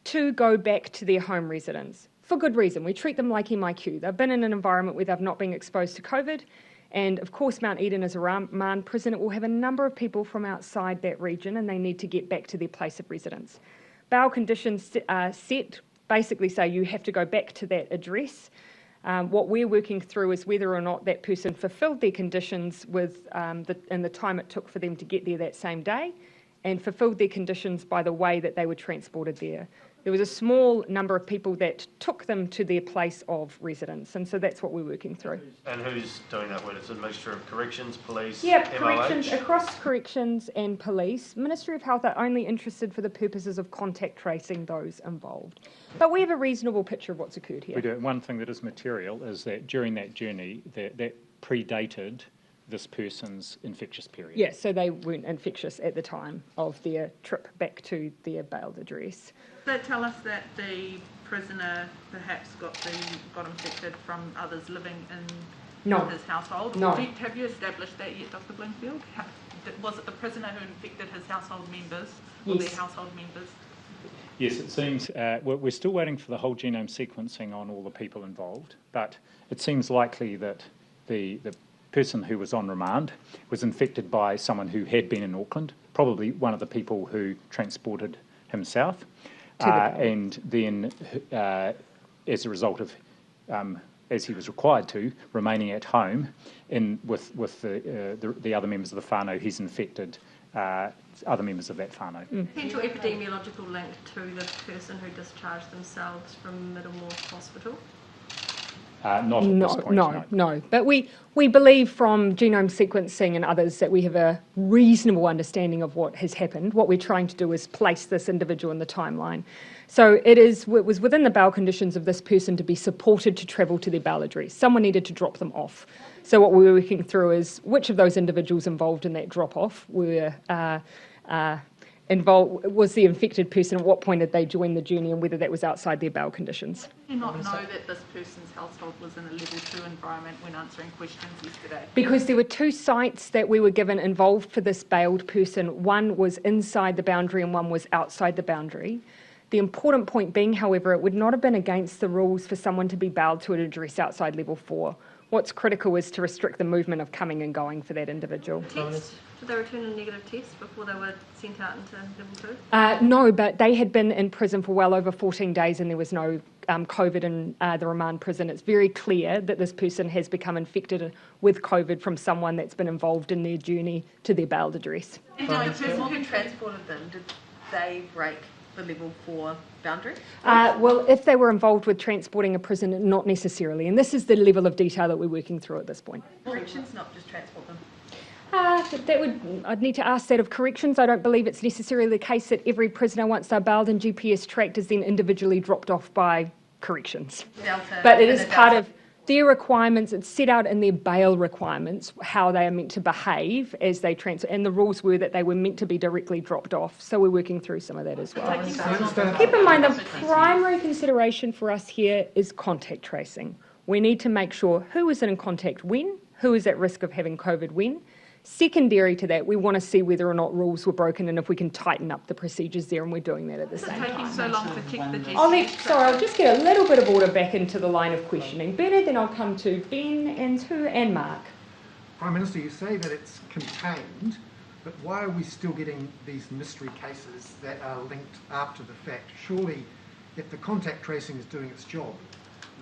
to go back to their home residence for good reason. We treat them like MIQ. They've been in an environment where they've not been exposed to COVID. And of course, Mount Eden is a remand prison. It will have a number of people from outside that region and they need to get back to their place of residence. Bail conditions set basically say you have to go back to that address. What we're working through is whether or not that person fulfilled their conditions with in the time it took for them to get there that same day and fulfilled their conditions by the way that they were transported there. There was a small number of people that took them to their place of residence, and so that's what we're working through.
And who's doing that work? It's a mixture of corrections, police,
Yep,
MOH?
corrections, across corrections and police. Ministry of Health are only interested for the purposes of contact tracing those involved. But we have a reasonable picture of what's occurred here.
We do. One thing that is material is that during that journey, that predated this person's infectious period.
Yes, so they weren't infectious at the time of their trip back to their bailed address.
Does that tell us that the prisoner perhaps got infected from others living in his household?
No.
Have you established that yet, Dr. Bloomfield? Was it the prisoner who infected his household members or their household members?
Yes, it seems we're still waiting for the whole genome sequencing on all the people involved, but it seems likely that the person who was on remand was infected by someone who had been in Auckland, probably one of the people who transported him south, and then as a result of, as he was required to, remaining at home with the other members of the whānau, he's infected other members of that whānau.
Potential epidemiological link to the person who discharged themselves from Middlemore Hospital?
Not at this point,
no. But we believe from genome sequencing and others that we have a reasonable understanding of what has happened. What we're trying to do is place this individual in the timeline. So it was within the bail conditions of this person to be supported to travel to their bail address. Someone needed to drop them off. So what we were working through is which of those individuals involved in that drop-off were involved, was the infected person, at what point did they join the journey, and whether that was outside their bail conditions.
Did you not know that this person's household was in a level 2 environment when answering questions yesterday?
Because there were two sites that we were given involved for this bailed person. One was inside the boundary and one was outside the boundary. The important point being, however, it would not have been against the rules for someone to be bailed to an address outside level 4. What's critical is to restrict the movement of coming and going for that individual.
Did they return a negative test before they were sent out into level 2?
No, but they had been in prison for well over 14 days and there was no COVID in the remand prison. It's very clear that this person has become infected with COVID from someone that's been involved in their journey to their bailed address.
And did the person who transported them, did they break the level 4 boundary?
Well, if they were involved with transporting a prisoner, not necessarily. And this is the level of detail that we're working through at this point.
Corrections, not just transport them?
I'd need to ask that of corrections. I don't believe it's necessarily the case that every prisoner, once they're bailed and GPS tracked, is then individually dropped off by corrections. But it is part of their requirements. It's set out in their bail requirements how they are meant to behave as they transfer, and the rules were that they were meant to be directly dropped off. So we're working through some of that as well. Keep in mind the primary consideration for us here is contact tracing. We need to make sure who is in contact when, who is at risk of having COVID when. Secondary to that, we want to see whether or not rules were broken and if we can tighten up the procedures there, and we're doing that at the same time.
Taking so long to check the
I'll just get a little bit of order back into the line of questioning. Bernard, then I'll come to Ben and Mark.
Prime Minister, you say that it's contained, but why are we still getting these mystery cases that are linked after the fact? Surely, if the contact tracing is doing its job,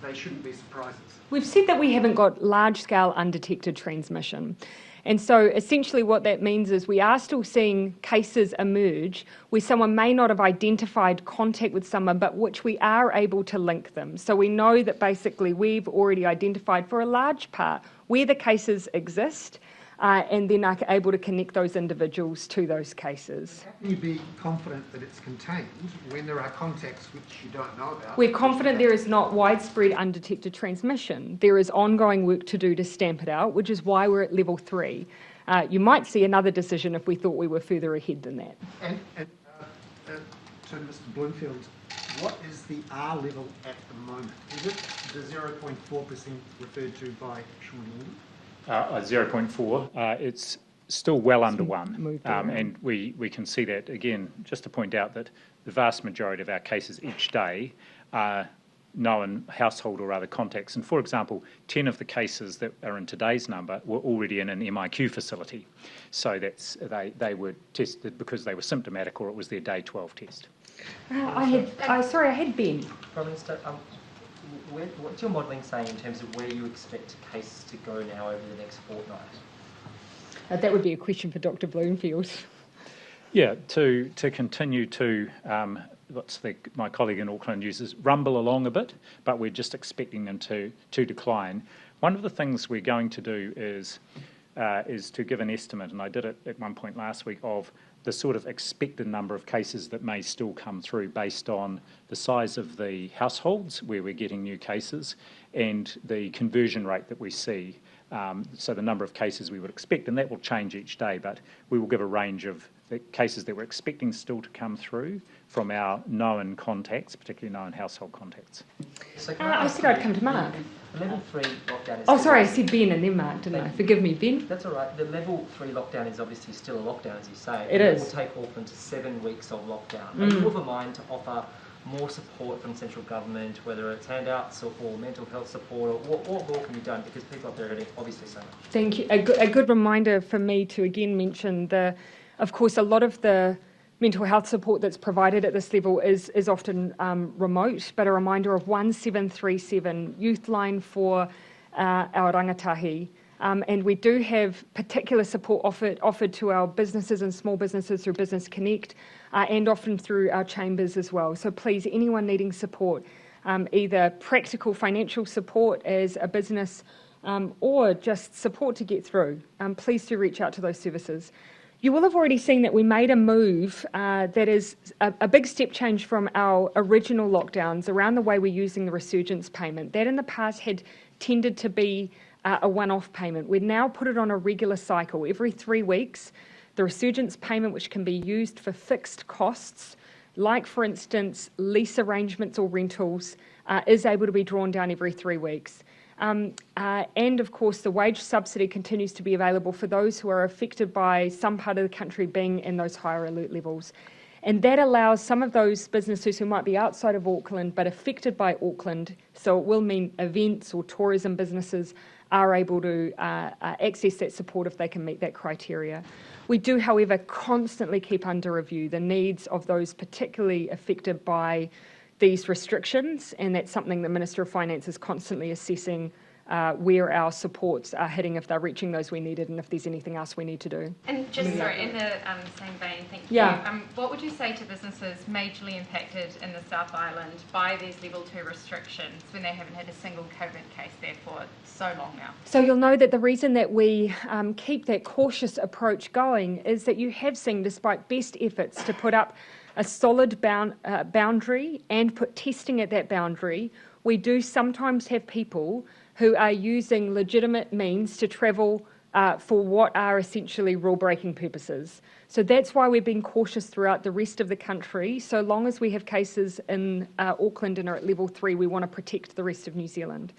they shouldn't be surprises.
We've said that we haven't got large-scale undetected transmission. And so essentially what that means is we are still seeing cases emerge where someone may not have identified contact with someone, but which we are able to link them. So we know that basically we've already identified for a large part where the cases exist, and then are able to connect those individuals to those cases.
How can you be confident that it's contained when there are contacts which you don't know about?
We're confident there is not widespread undetected transmission. There is ongoing work to do to stamp it out, which is why we're at level 3. You might see another decision if we thought we were further ahead than that.
And to Mr. Bloomfield, what is the R level at the moment? Is it the 0.4% referred to by Sean Lawley?
0.4. It's still well under 1, and we can see that again. Just to point out that the vast majority of our cases each day are known household or other contacts. And for example, 10 of the cases that are in today's number were already in an MIQ facility, so that's they were tested because they were symptomatic or it was their day 12 test.
I had Ben.
Prime Minister, what's your modelling saying in terms of where you expect cases to go now over the next fortnight?
That would be a question for Dr. Bloomfield.
Yeah, to continue to, my colleague in Auckland uses, rumble along a bit, but we're just expecting them to decline. One of the things we're going to do is to give an estimate, and I did it at one point last week, of the sort of expected number of cases that may still come through based on the size of the households where we're getting new cases and the conversion rate that we see. So the number of cases we would expect, and that will change each day, but we will give a range of the cases that we're expecting still to come through from our known contacts, particularly known household contacts.
So
I said I'd come to Mark.
The level 3 lockdown is...
Oh, sorry, I said Ben and then Mark, didn't I? Forgive me, Ben.
That's all right. The level 3 lockdown is obviously still a lockdown, as you say.
It is.
It will take Auckland to 7 weeks of lockdown.
Mm.
Are you of a mind to offer more support from central government, whether it's handouts or mental health support, or what more can be done, because people up there are getting obviously so much?
Thank you. A good reminder for me to again mention of course, a lot of the mental health support that's provided at this level is often remote, but a reminder of 1737 Youth Line for our rangatahi. And we do have particular support offered to our businesses and small businesses through Business Connect, and often through our chambers as well. So please, anyone needing support, either practical financial support as a business or just support to get through, please do reach out to those services. You will have already seen that we made a move that is a big step change from our original lockdowns around the way we're using the resurgence payment. That in the past had tended to be a one-off payment. We've now put it on a regular cycle. Every 3 weeks, the resurgence payment, which can be used for fixed costs, like for instance lease arrangements or rentals, is able to be drawn down every 3 weeks. And of course the wage subsidy continues to be available for those who are affected by some part of the country being in those higher alert levels. And that allows some of those businesses who might be outside of Auckland but affected by Auckland, so it will mean events or tourism businesses are able to access that support if they can meet that criteria. We do, however, constantly keep under review the needs of those particularly affected by these restrictions, and that's something the Minister of Finance is constantly assessing where our supports are hitting, if they're reaching those we needed, and if there's anything else we need to do.
And just sorry, in the same vein, thank you.
Yeah.
What would you say to businesses majorly impacted in the South Island by these level 2 restrictions when they haven't had a single COVID case there for so long now?
So you'll know that the reason that we keep that cautious approach going is that you have seen, despite best efforts to put up a solid boundary and put testing at that boundary, we do sometimes have people who are using legitimate means to travel for what are essentially rule-breaking purposes. So that's why we've been cautious throughout the rest of the country. So long as we have cases in Auckland and are at level 3, we want to protect the rest of New Zealand.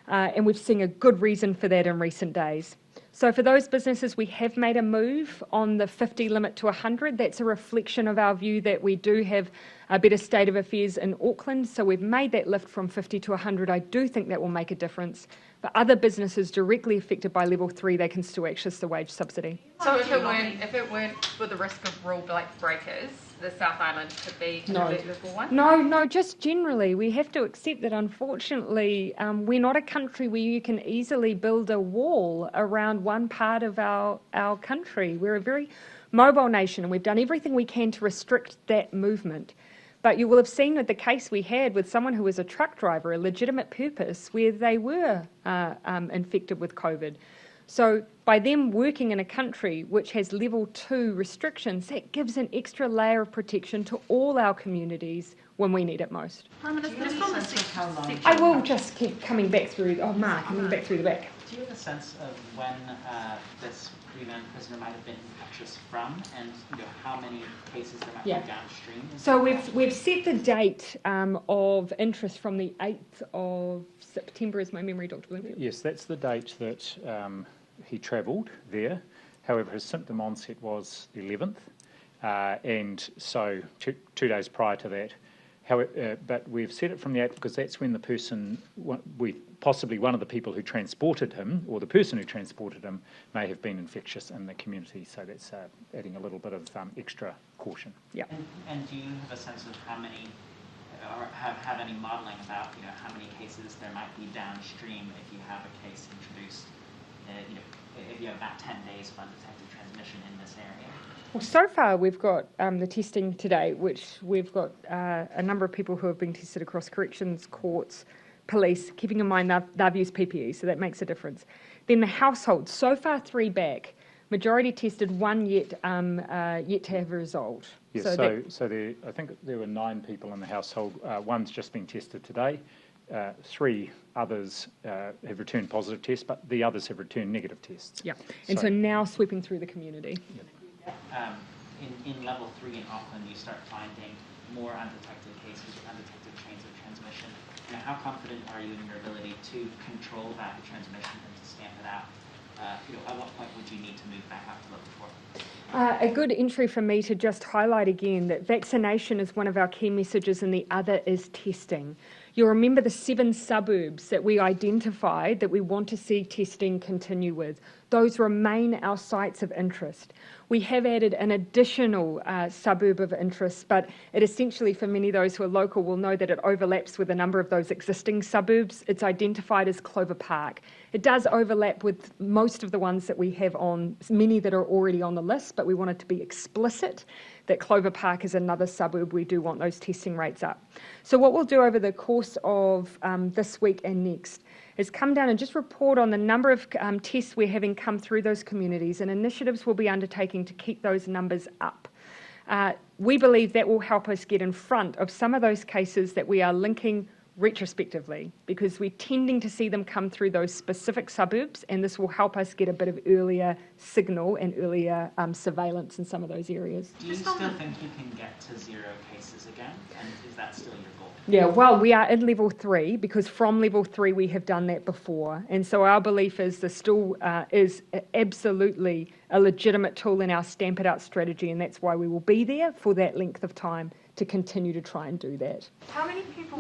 And we've seen a good reason for that in recent days. So for those businesses, we have made a move on the 50 limit to 100. That's a reflection of our view that we do have a better state of affairs in Auckland. So we've made that lift from 50 to 100. I do think that will make a difference. For other businesses directly affected by level 3, they can still access the wage subsidy.
So if it weren't for the risk of rule breakers, the South Island could be level 1?
No, just generally. We have to accept that, unfortunately, we're not a country where you can easily build a wall around one part of our country. We're a very mobile nation, and we've done everything we can to restrict that movement. But you will have seen with the case we had with someone who was a truck driver, a legitimate purpose, where they were infected with COVID. So by them working in a country which has level 2 restrictions, that gives an extra layer of protection to all our communities when we need it most.
Prime Minister, just on the section.
I will just keep coming back through. Oh, Mark, coming back through the back.
Do you have a sense of when this prisoner might have been infectious from, and how many cases there might be downstream?
So we've set the date of interest from the 8th of September, is my memory, Dr. Bloomfield?
Yes, that's the date that he travelled there. However, his symptom onset was the 11th, and so two days prior to that. But we've set it from the 8th because that's when the person, possibly one of the people who transported him, or the person who transported him, may have been infectious in the community. So that's adding a little bit of extra caution.
Yeah.
And do you have a sense of how many, or have any modelling about how many cases there might be downstream if you have a case introduced? If you have about 10 days of undetected transmission in this area?
Well, so far we've got the testing today, which we've got a number of people who have been tested across corrections, courts, police, keeping in mind they've used PPE, so that makes a difference. Then the household, so far 3 back, majority tested, 1 yet to have a result.
Yes, so there, I think there were 9 people in the household. One's just been tested today. 3 others have returned positive tests, but the others have returned negative tests.
Yeah, and so now sweeping through the community.
Yep.
In level 3 in Auckland, you start finding more undetected cases, undetected chains of transmission. How confident are you in your ability to control that transmission and to stamp it out? At what point would you need to move back up to level 4?
A good entry for me to just highlight again that vaccination is one of our key messages and the other is testing. You'll remember the 7 suburbs that we identified that we want to see testing continue with. Those remain our sites of interest. We have added an additional suburb of interest, but it essentially, for many of those who are local, will know that it overlaps with a number of those existing suburbs. It's identified as Clover Park. It does overlap with most of the ones that we have on, many that are already on the list, but we wanted to be explicit that Clover Park is another suburb we do want those testing rates up. So what we'll do over the course of this week and next is come down and just report on the number of tests we're having come through those communities, and initiatives we'll be undertaking to keep those numbers up. We believe that will help us get in front of some of those cases that we are linking retrospectively, because we're tending to see them come through those specific suburbs, and this will help us get a bit of earlier signal and earlier surveillance in some of those areas.
Do you still think you can get to 0 cases again, and is that still your goal?
Yeah, well, we are in level 3 because from level 3 we have done that before, and so our belief is this still is absolutely a legitimate tool in our Stamp It Out strategy, and that's why we will be there for that length of time to continue to try and do that.
How many people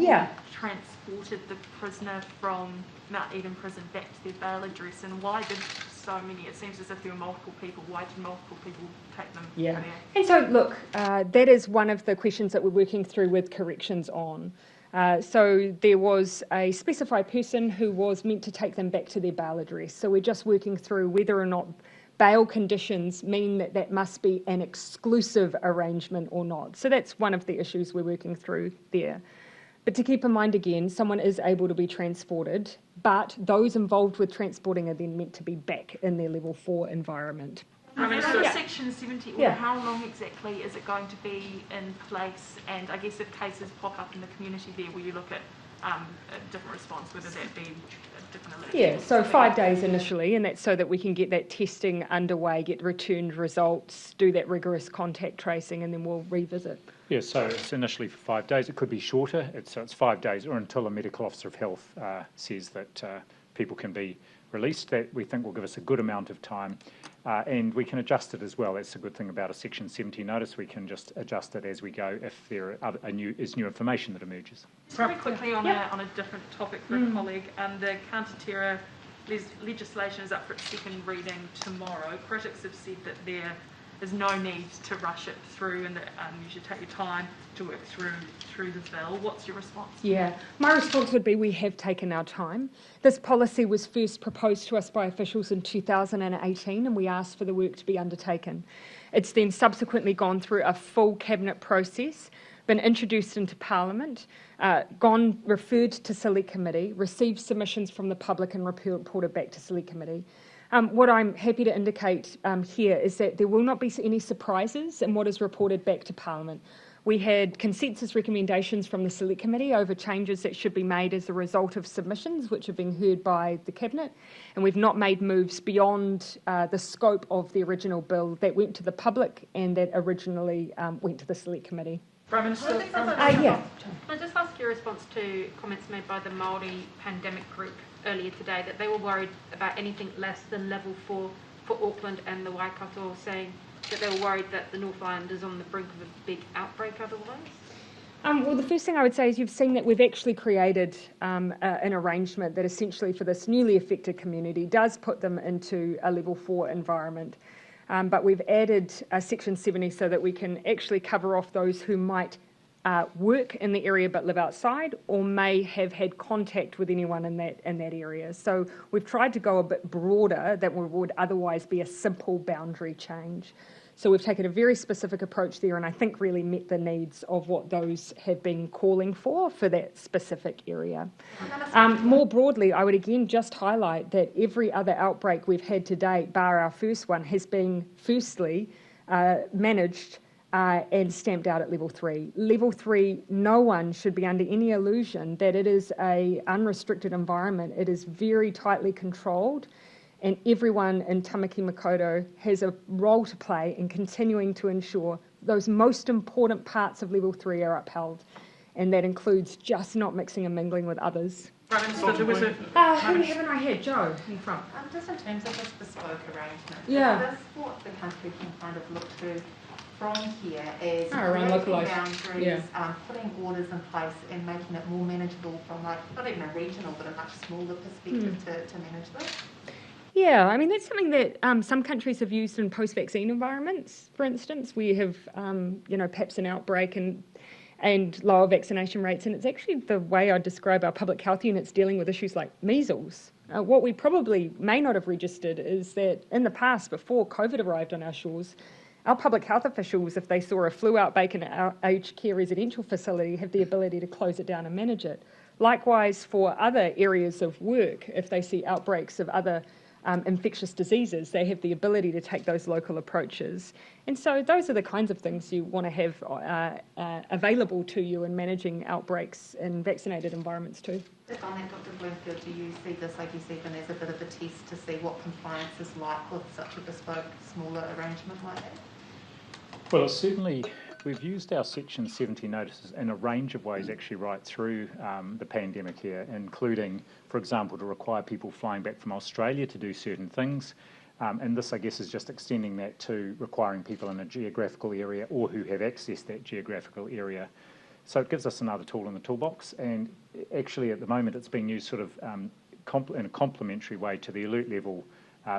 transported the prisoner from Mount Eden prison back to their bail address, and why did so many? It seems as if there were multiple people. Why did multiple people take them there?
And so look, that is one of the questions that we're working through with corrections on. So there was a specified person who was meant to take them back to their bail address. So we're just working through whether or not bail conditions mean that that must be an exclusive arrangement or not. So that's one of the issues we're working through there. But to keep in mind again, someone is able to be transported, but those involved with transporting are then meant to be back in their level 4 environment.
Section 70, how long exactly is it going to be in place? And I guess if cases pop up in the community there, will you look at a different response, whether that be a different alert?
Yeah, so 5 days initially, and that's so that we can get that testing underway, get returned results, do that rigorous contact tracing, and then we'll revisit.
Yeah, so it's initially for 5 days. It could be shorter. It's 5 days or until a medical officer of health says that people can be released. That we think will give us a good amount of time. And we can adjust it as well. That's a good thing about a Section 70 notice. We can just adjust it as we go if there are new information that emerges.
Very quickly on a different topic for a colleague, the counter-terror legislation is up for its second reading tomorrow. Critics have said that there is no need to rush it through, and that you should take your time to work through the bill. What's your response?
Yeah, my response would be we have taken our time. This policy was first proposed to us by officials in 2018, and we asked for the work to be undertaken. It's then subsequently gone through a full cabinet process, been introduced into Parliament, referred to Select Committee, received submissions from the public and reported back to Select Committee. What I'm happy to indicate here is that there will not be any surprises in what is reported back to Parliament. We had consensus recommendations from the Select Committee over changes that should be made as a result of submissions which have been heard by the Cabinet, and we've not made moves beyond the scope of the original bill that went to the public and that originally went to the Select Committee.
Prime Minister?
Can I just ask your response to comments made by the Māori Pandemic Group earlier today that they were worried about anything less than level 4 for Auckland and the Waikato, saying that they were worried that the North Island is on the brink of a big outbreak otherwise?
Well, the first thing I would say is you've seen that we've actually created an arrangement that essentially for this newly affected community does put them into a level 4 environment. But we've added a Section 70 so that we can actually cover off those who might work in the area but live outside, or may have had contact with anyone in that area. So we've tried to go a bit broader than would otherwise be a simple boundary change. So we've taken a very specific approach there, and I think really met the needs of what those have been calling for that specific area. More broadly, I would again just highlight that every other outbreak we've had to date, bar our first one, has been firstly managed and stamped out at level 3. Level 3, no one should be under any illusion that it is an unrestricted environment. It is very tightly controlled, and everyone in Tamaki Makaurau has a role to play in continuing to ensure those most important parts of level 3 are upheld, and that includes just not mixing and mingling with others.
Prime Minister, there was a...
Who haven't I had? Joe, in front.
Just in terms of this bespoke arrangement,
yeah.
Is this what the country can kind of look to from here as
boundaries,
putting orders in place and making it more manageable from not even a regional but a much smaller perspective to manage this?
Yeah, I mean, that's something that some countries have used in post-vaccine environments, for instance. We have, perhaps an outbreak and lower vaccination rates, and it's actually the way I describe our public health units dealing with issues like measles. What we probably may not have registered is that in the past, before COVID arrived on our shores, our public health officials, if they saw a flu outbreak in our aged care residential facility, have the ability to close it down and manage it. Likewise, for other areas of work, if they see outbreaks of other infectious diseases, they have the ability to take those local approaches. And so those are the kinds of things you want to have available to you in managing outbreaks in vaccinated environments too.
Just on that, Dr. Bloomfield, do you see this, like you said, and as a bit of a test to see what compliance is like with such a bespoke, smaller arrangement like that?
Well, certainly we've used our Section 70 notices in a range of ways actually right through the pandemic here, including, for example, to require people flying back from Australia to do certain things. And this, I guess, is just extending that to requiring people in a geographical area or who have accessed that geographical area. So it gives us another tool in the toolbox, and actually at the moment it's being used sort of in a complementary way to the alert level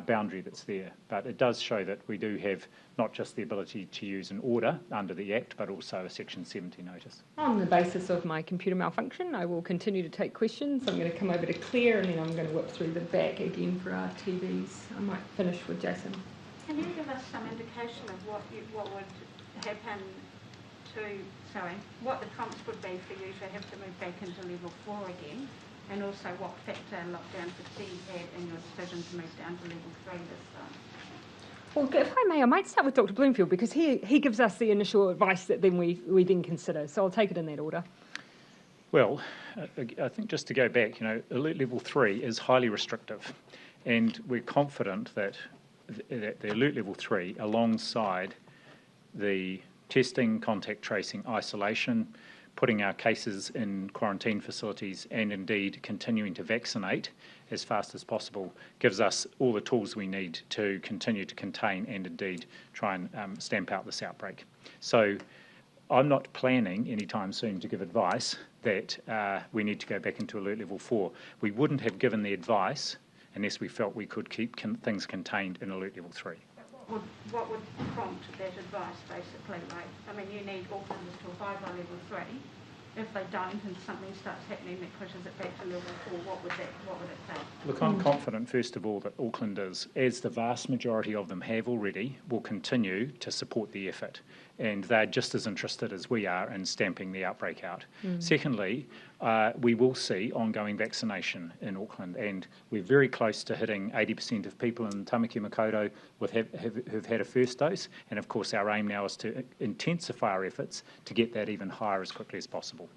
boundary that's there. But it does show that we do have not just the ability to use an order under the Act, but also a Section 70 notice.
On the basis of my computer malfunction, I will continue to take questions. I'm going to come over to Claire and then I'm going to whip through the back again for our TVs. I might finish with Jason.
Can you give us some indication of what would happen what the prompts would be for you to have to move back into level 4 again? And also what factor lockdown fatigue had in your decision to move down to level 3 this time?
Well, if I may, I might start with Dr. Bloomfield because he gives us the initial advice that then we then consider. So I'll take it in that order.
Well, I think just to go back, alert level 3 is highly restrictive, and we're confident that the alert level 3, alongside the testing, contact tracing, isolation, putting our cases in quarantine facilities and indeed continuing to vaccinate as fast as possible, gives us all the tools we need to continue to contain and indeed try and stamp out this outbreak. So I'm not planning anytime soon to give advice that we need to go back into alert level 4. We wouldn't have given the advice unless we felt we could keep things contained in alert level 3.
What would prompt that advice, basically? You need Aucklanders to abide by level 3. If they don't and something starts happening that pushes it back to level 4, what would it say?
Look, I'm confident, first of all, that Aucklanders, as the vast majority of them have already, will continue to support the effort. And they're just as interested as we are in stamping the outbreak out. Secondly, we will see ongoing vaccination in Auckland, and we're very close to hitting 80% of people in Tamaki Makaurau who've had a first dose. And of course, our aim now is to intensify our efforts to get that even higher as quickly as possible.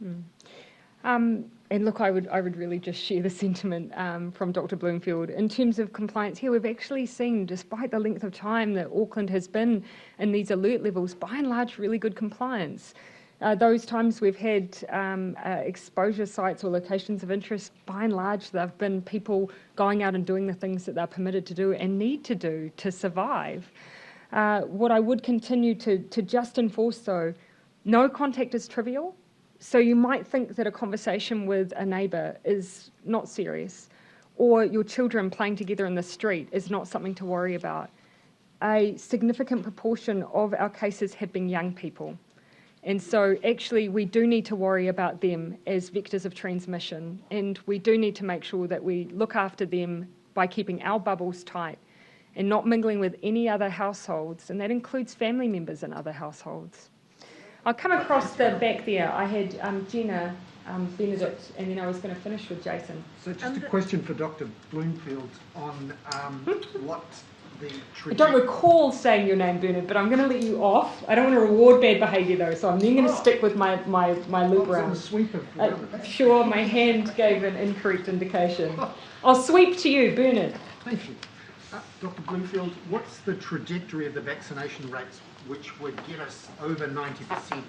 And look, I would really just share the sentiment from Dr. Bloomfield. In terms of compliance here, we've actually seen, despite the length of time that Auckland has been in these alert levels, by and large, really good compliance. Those times we've had exposure sites or locations of interest, by and large, there have been people going out and doing the things that they're permitted to do and need to do to survive. What I would continue to just enforce, though, no contact is trivial. So you might think that a conversation with a neighbour is not serious, or your children playing together in the street is not something to worry about. A significant proportion of our cases have been young people. And so actually we do need to worry about them as vectors of transmission, and we do need to make sure that we look after them by keeping our bubbles tight and not mingling with any other households, and that includes family members in other households. I'll come across the back there. I had Jenna, Benedict, and then I was going to finish with Jason.
So just a question for Dr. Bloomfield on what the
I don't recall saying your name, Bernard, but I'm going to let you off. I don't want to reward bad behaviour, though, so I'm then going to stick with my loop round. Sure, my hand gave an incorrect indication. I'll sweep to you, Bernard.
Thank you. Dr. Bloomfield, what's the trajectory of the vaccination rates which would get us over 90%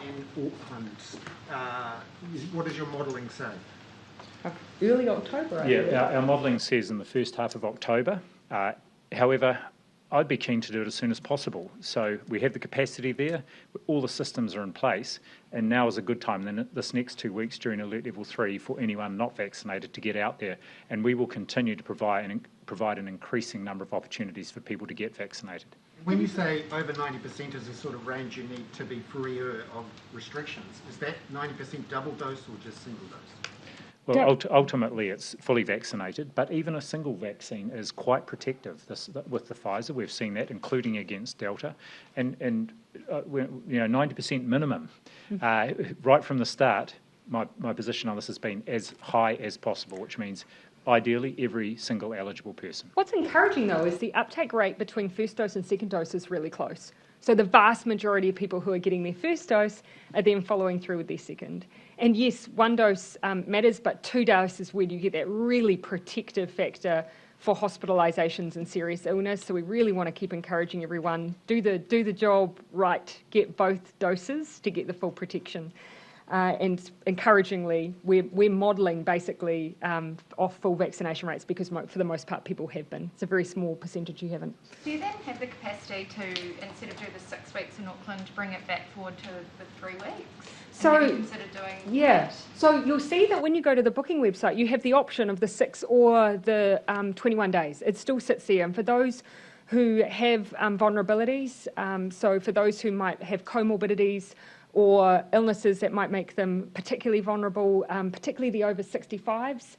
in Auckland? What does your modelling say?
Early October,
our modelling says in the first half of October. However, I'd be keen to do it as soon as possible. So we have the capacity there, all the systems are in place, and now is a good time, then this next 2 weeks during alert level 3, for anyone not vaccinated to get out there. And we will continue to provide an increasing number of opportunities for people to get vaccinated.
When you say over 90% is the sort of range you need to be freer of restrictions, is that 90% double dose or just single dose?
Well, ultimately it's fully vaccinated, but even a single vaccine is quite protective. With the Pfizer, we've seen that, including against Delta, and 90% minimum. Right from the start, my position on this has been as high as possible, which means ideally every single eligible person.
What's encouraging, though, is the uptake rate between first dose and second dose is really close. So the vast majority of people who are getting their first dose are then following through with their second. And yes, one dose matters, but 2 doses is where you get that really protective factor for hospitalisations and serious illness. So we really want to keep encouraging everyone, do the job right, get both doses to get the full protection. And encouragingly, we're modelling basically off full vaccination rates because for the most part people have been. It's a very small percentage who haven't.
Do you then have the capacity to, instead of do the 6 weeks in Auckland, bring it back forward to the 3 weeks?
So,
have you considered doing that?
So you'll see that when you go to the booking website, you have the option of the 6 or the 21 days. It still sits there. And for those who have vulnerabilities, so for those who might have comorbidities or illnesses that might make them particularly vulnerable, particularly the over 65s,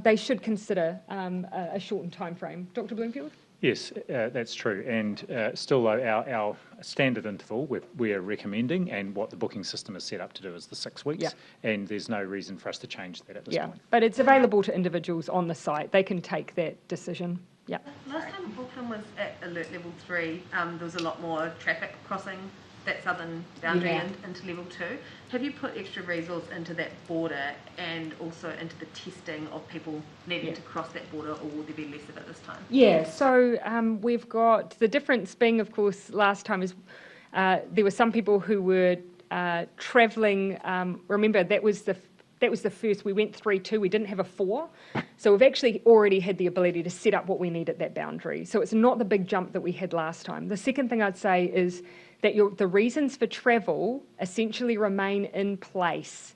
they should consider a shortened time frame. Dr. Bloomfield?
Yes, that's true. And still, though, our standard interval we're recommending and what the booking system is set up to do is the 6 weeks.
Yeah.
And there's no reason for us to change that at this point.
But it's available to individuals on the site. They can take that decision. Yeah.
Last time Auckland was at alert level 3, there was a lot more traffic crossing that southern boundary into level 2. Have you put extra resource into that border and also into the testing of people needing to cross that border, or will there be less of it this time?
Yeah, so we've got the difference being, of course, last time is there were some people who were travelling. Remember, that was the first. We went 3-2. We didn't have a 4, so we've actually already had the ability to set up what we need at that boundary. So it's not the big jump that we had last time. The second thing I'd say is that the reasons for travel essentially remain in place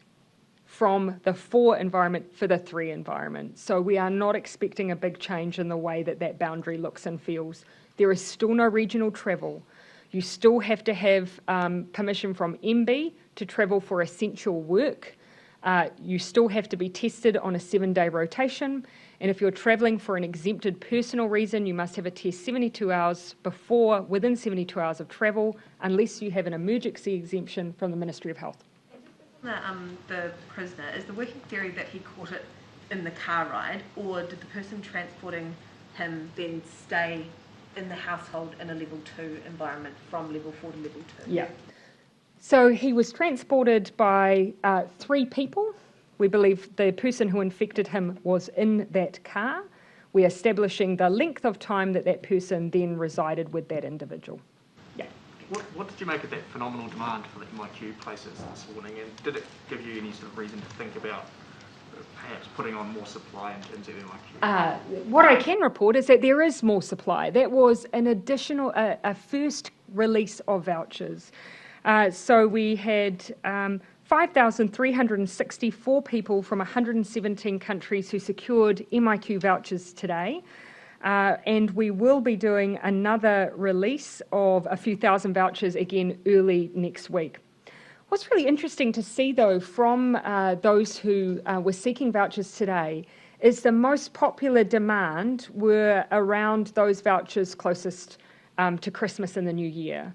from the 4 environment for the 3 environment. So we are not expecting a big change in the way that boundary looks and feels. There is still no regional travel. You still have to have permission from MB to travel for essential work. You still have to be tested on a 7-day rotation. And if you're travelling for an exempted personal reason, you must have a test 72 hours within 72 hours of travel, unless you have an emergency exemption from the Ministry of Health.
The prisoner, is the working theory that he caught it in the car ride, or did the person transporting him then stay in the household in a level 2 environment from level 4 to level 2?
Yeah. So he was transported by 3 people. We believe the person who infected him was in that car. We're establishing the length of time that person then resided with that individual. Yeah.
What did you make of that phenomenal demand for the MIQ places this morning, and did it give you any sort of reason to think about perhaps putting on more supply in terms of MIQ?
What I can report is that there is more supply. That was an additional, a first release of vouchers. So we had 5,364 people from 117 countries who secured MIQ vouchers today. And we will be doing another release of a few thousand vouchers again early next week. What's really interesting to see, though, from those who were seeking vouchers today is the most popular demand were around those vouchers closest to Christmas and the New Year.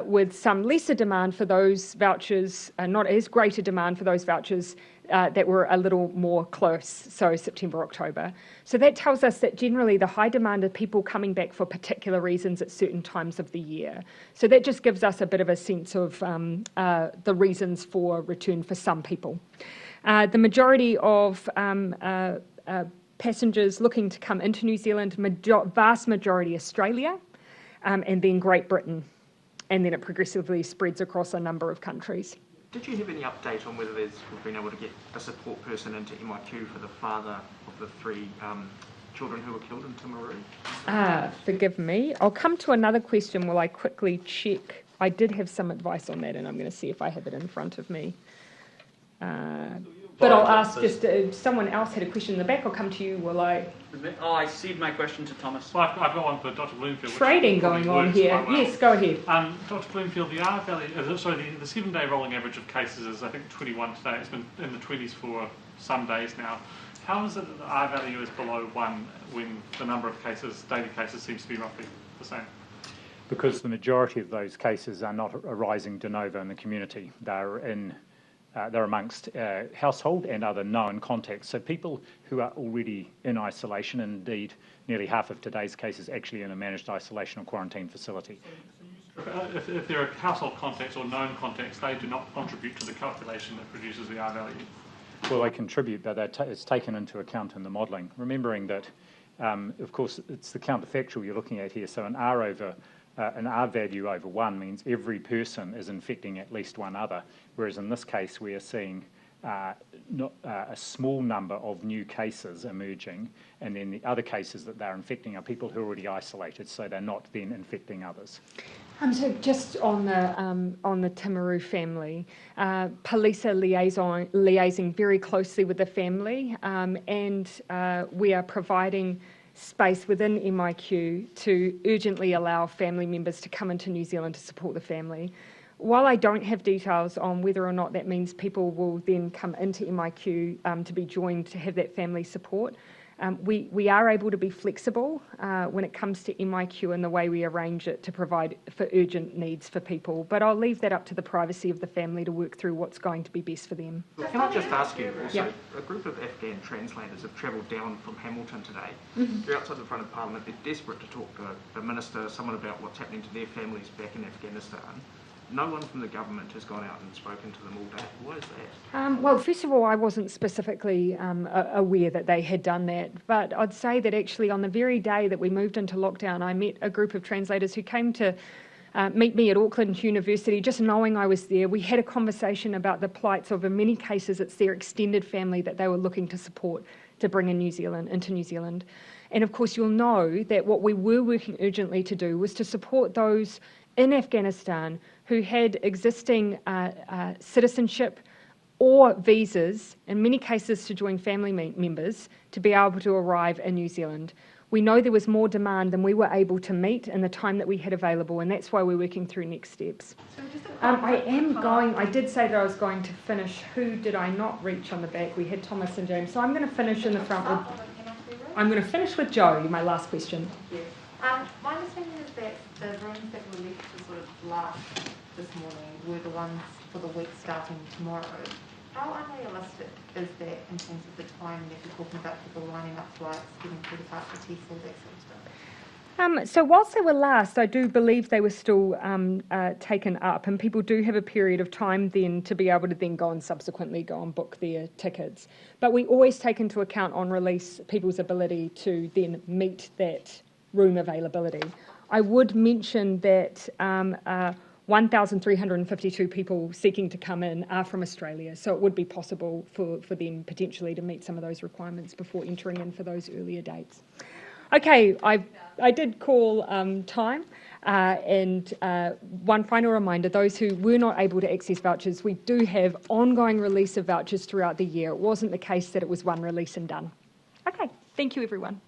With some lesser demand for those vouchers, not as great a demand for those vouchers that were a little more close, so September, October. So that tells us that generally the high demand are people coming back for particular reasons at certain times of the year. So that just gives us a bit of a sense of the reasons for return for some people. The majority of passengers looking to come into New Zealand, vast majority Australia, and then Great Britain. And then it progressively spreads across a number of countries.
Did you have any update on whether we've been able to get a support person into MIQ for the father of the 3 children who were killed in Timaru?
Forgive me. I'll come to another question while I quickly check. I did have some advice on that, and I'm going to see if I have it in front of me. But I'll ask just if someone else had a question in the back. I'll come to you while I...
Oh, I cede my question to Thomas.
Well, I've got one for Dr. Bloomfield.
Trading going on here. Well. Yes, go ahead.
Dr. Bloomfield, the the 7-day rolling average of cases is, I think, 21 today. It's been in the 20s for some days now. How is it that the R value is below 1 when the number of daily cases seems to be roughly the same?
Because the majority of those cases are not arising de novo in the community. They're in they're amongst household and other known contacts. So people who are already in isolation, and indeed nearly half of today's cases actually in a managed isolation or quarantine facility.
If there are household contacts or known contacts, they do not contribute to the calculation that produces the R value.
Well, they contribute, but it's taken into account in the modelling. Remembering that, of course, it's the counterfactual you're looking at here. So an R value over 1 means every person is infecting at least one other, whereas in this case we are seeing a small number of new cases emerging, and then the other cases that they're infecting are people who are already isolated, so they're not then infecting others.
So just on the Timaru family, police are liaising very closely with the family, and we are providing space within MIQ to urgently allow family members to come into New Zealand to support the family. While I don't have details on whether or not that means people will then come into MIQ to be joined to have that family support, we are able to be flexible when it comes to MIQ and the way we arrange it to provide for urgent needs for people. But I'll leave that up to the privacy of the family to work through what's going to be best for them.
Can I just ask you also, a group of Afghan translators have travelled down from Hamilton today. They're outside the front of Parliament. They're desperate to talk to the minister, someone about what's happening to their families back in Afghanistan. No one from the government has gone out and spoken to them all day. Why is that?
Well, first of all, I wasn't specifically aware that they had done that, but I'd say that actually on the very day that we moved into lockdown, I met a group of translators who came to meet me at Auckland University, just knowing I was there. We had a conversation about the plights of, in many cases, it's their extended family that they were looking to support to bring into New Zealand. And of course, you'll know that what we were working urgently to do was to support those in Afghanistan who had existing citizenship or visas, in many cases to join family members, to be able to arrive in New Zealand. We know there was more demand than we were able to meet in the time that we had available, and that's why we're working through next steps. I did say that I was going to finish. Who did I not reach on the back? We had Thomas and James. So I'm going to finish in the front I'm going to finish with Joe, my last question.
My understanding is that the rooms that were left to sort of last this morning were the ones for the week starting tomorrow. How unrealistic is that in terms of the time that you're talking about people lining up flights, getting through the passport tests, all that sort of stuff?
So whilst they were last, I do believe they were still taken up, and people do have a period of time then to be able to then go and subsequently go and book their tickets. But we always take into account on release people's ability to then meet that room availability. I would mention that 1,352 people seeking to come in are from Australia, so it would be possible for them potentially to meet some of those requirements before entering in for those earlier dates. Okay, I did call time, and one final reminder, those who were not able to access vouchers, we do have ongoing release of vouchers throughout the year. It wasn't the case that it was one release and done. Okay, thank you everyone.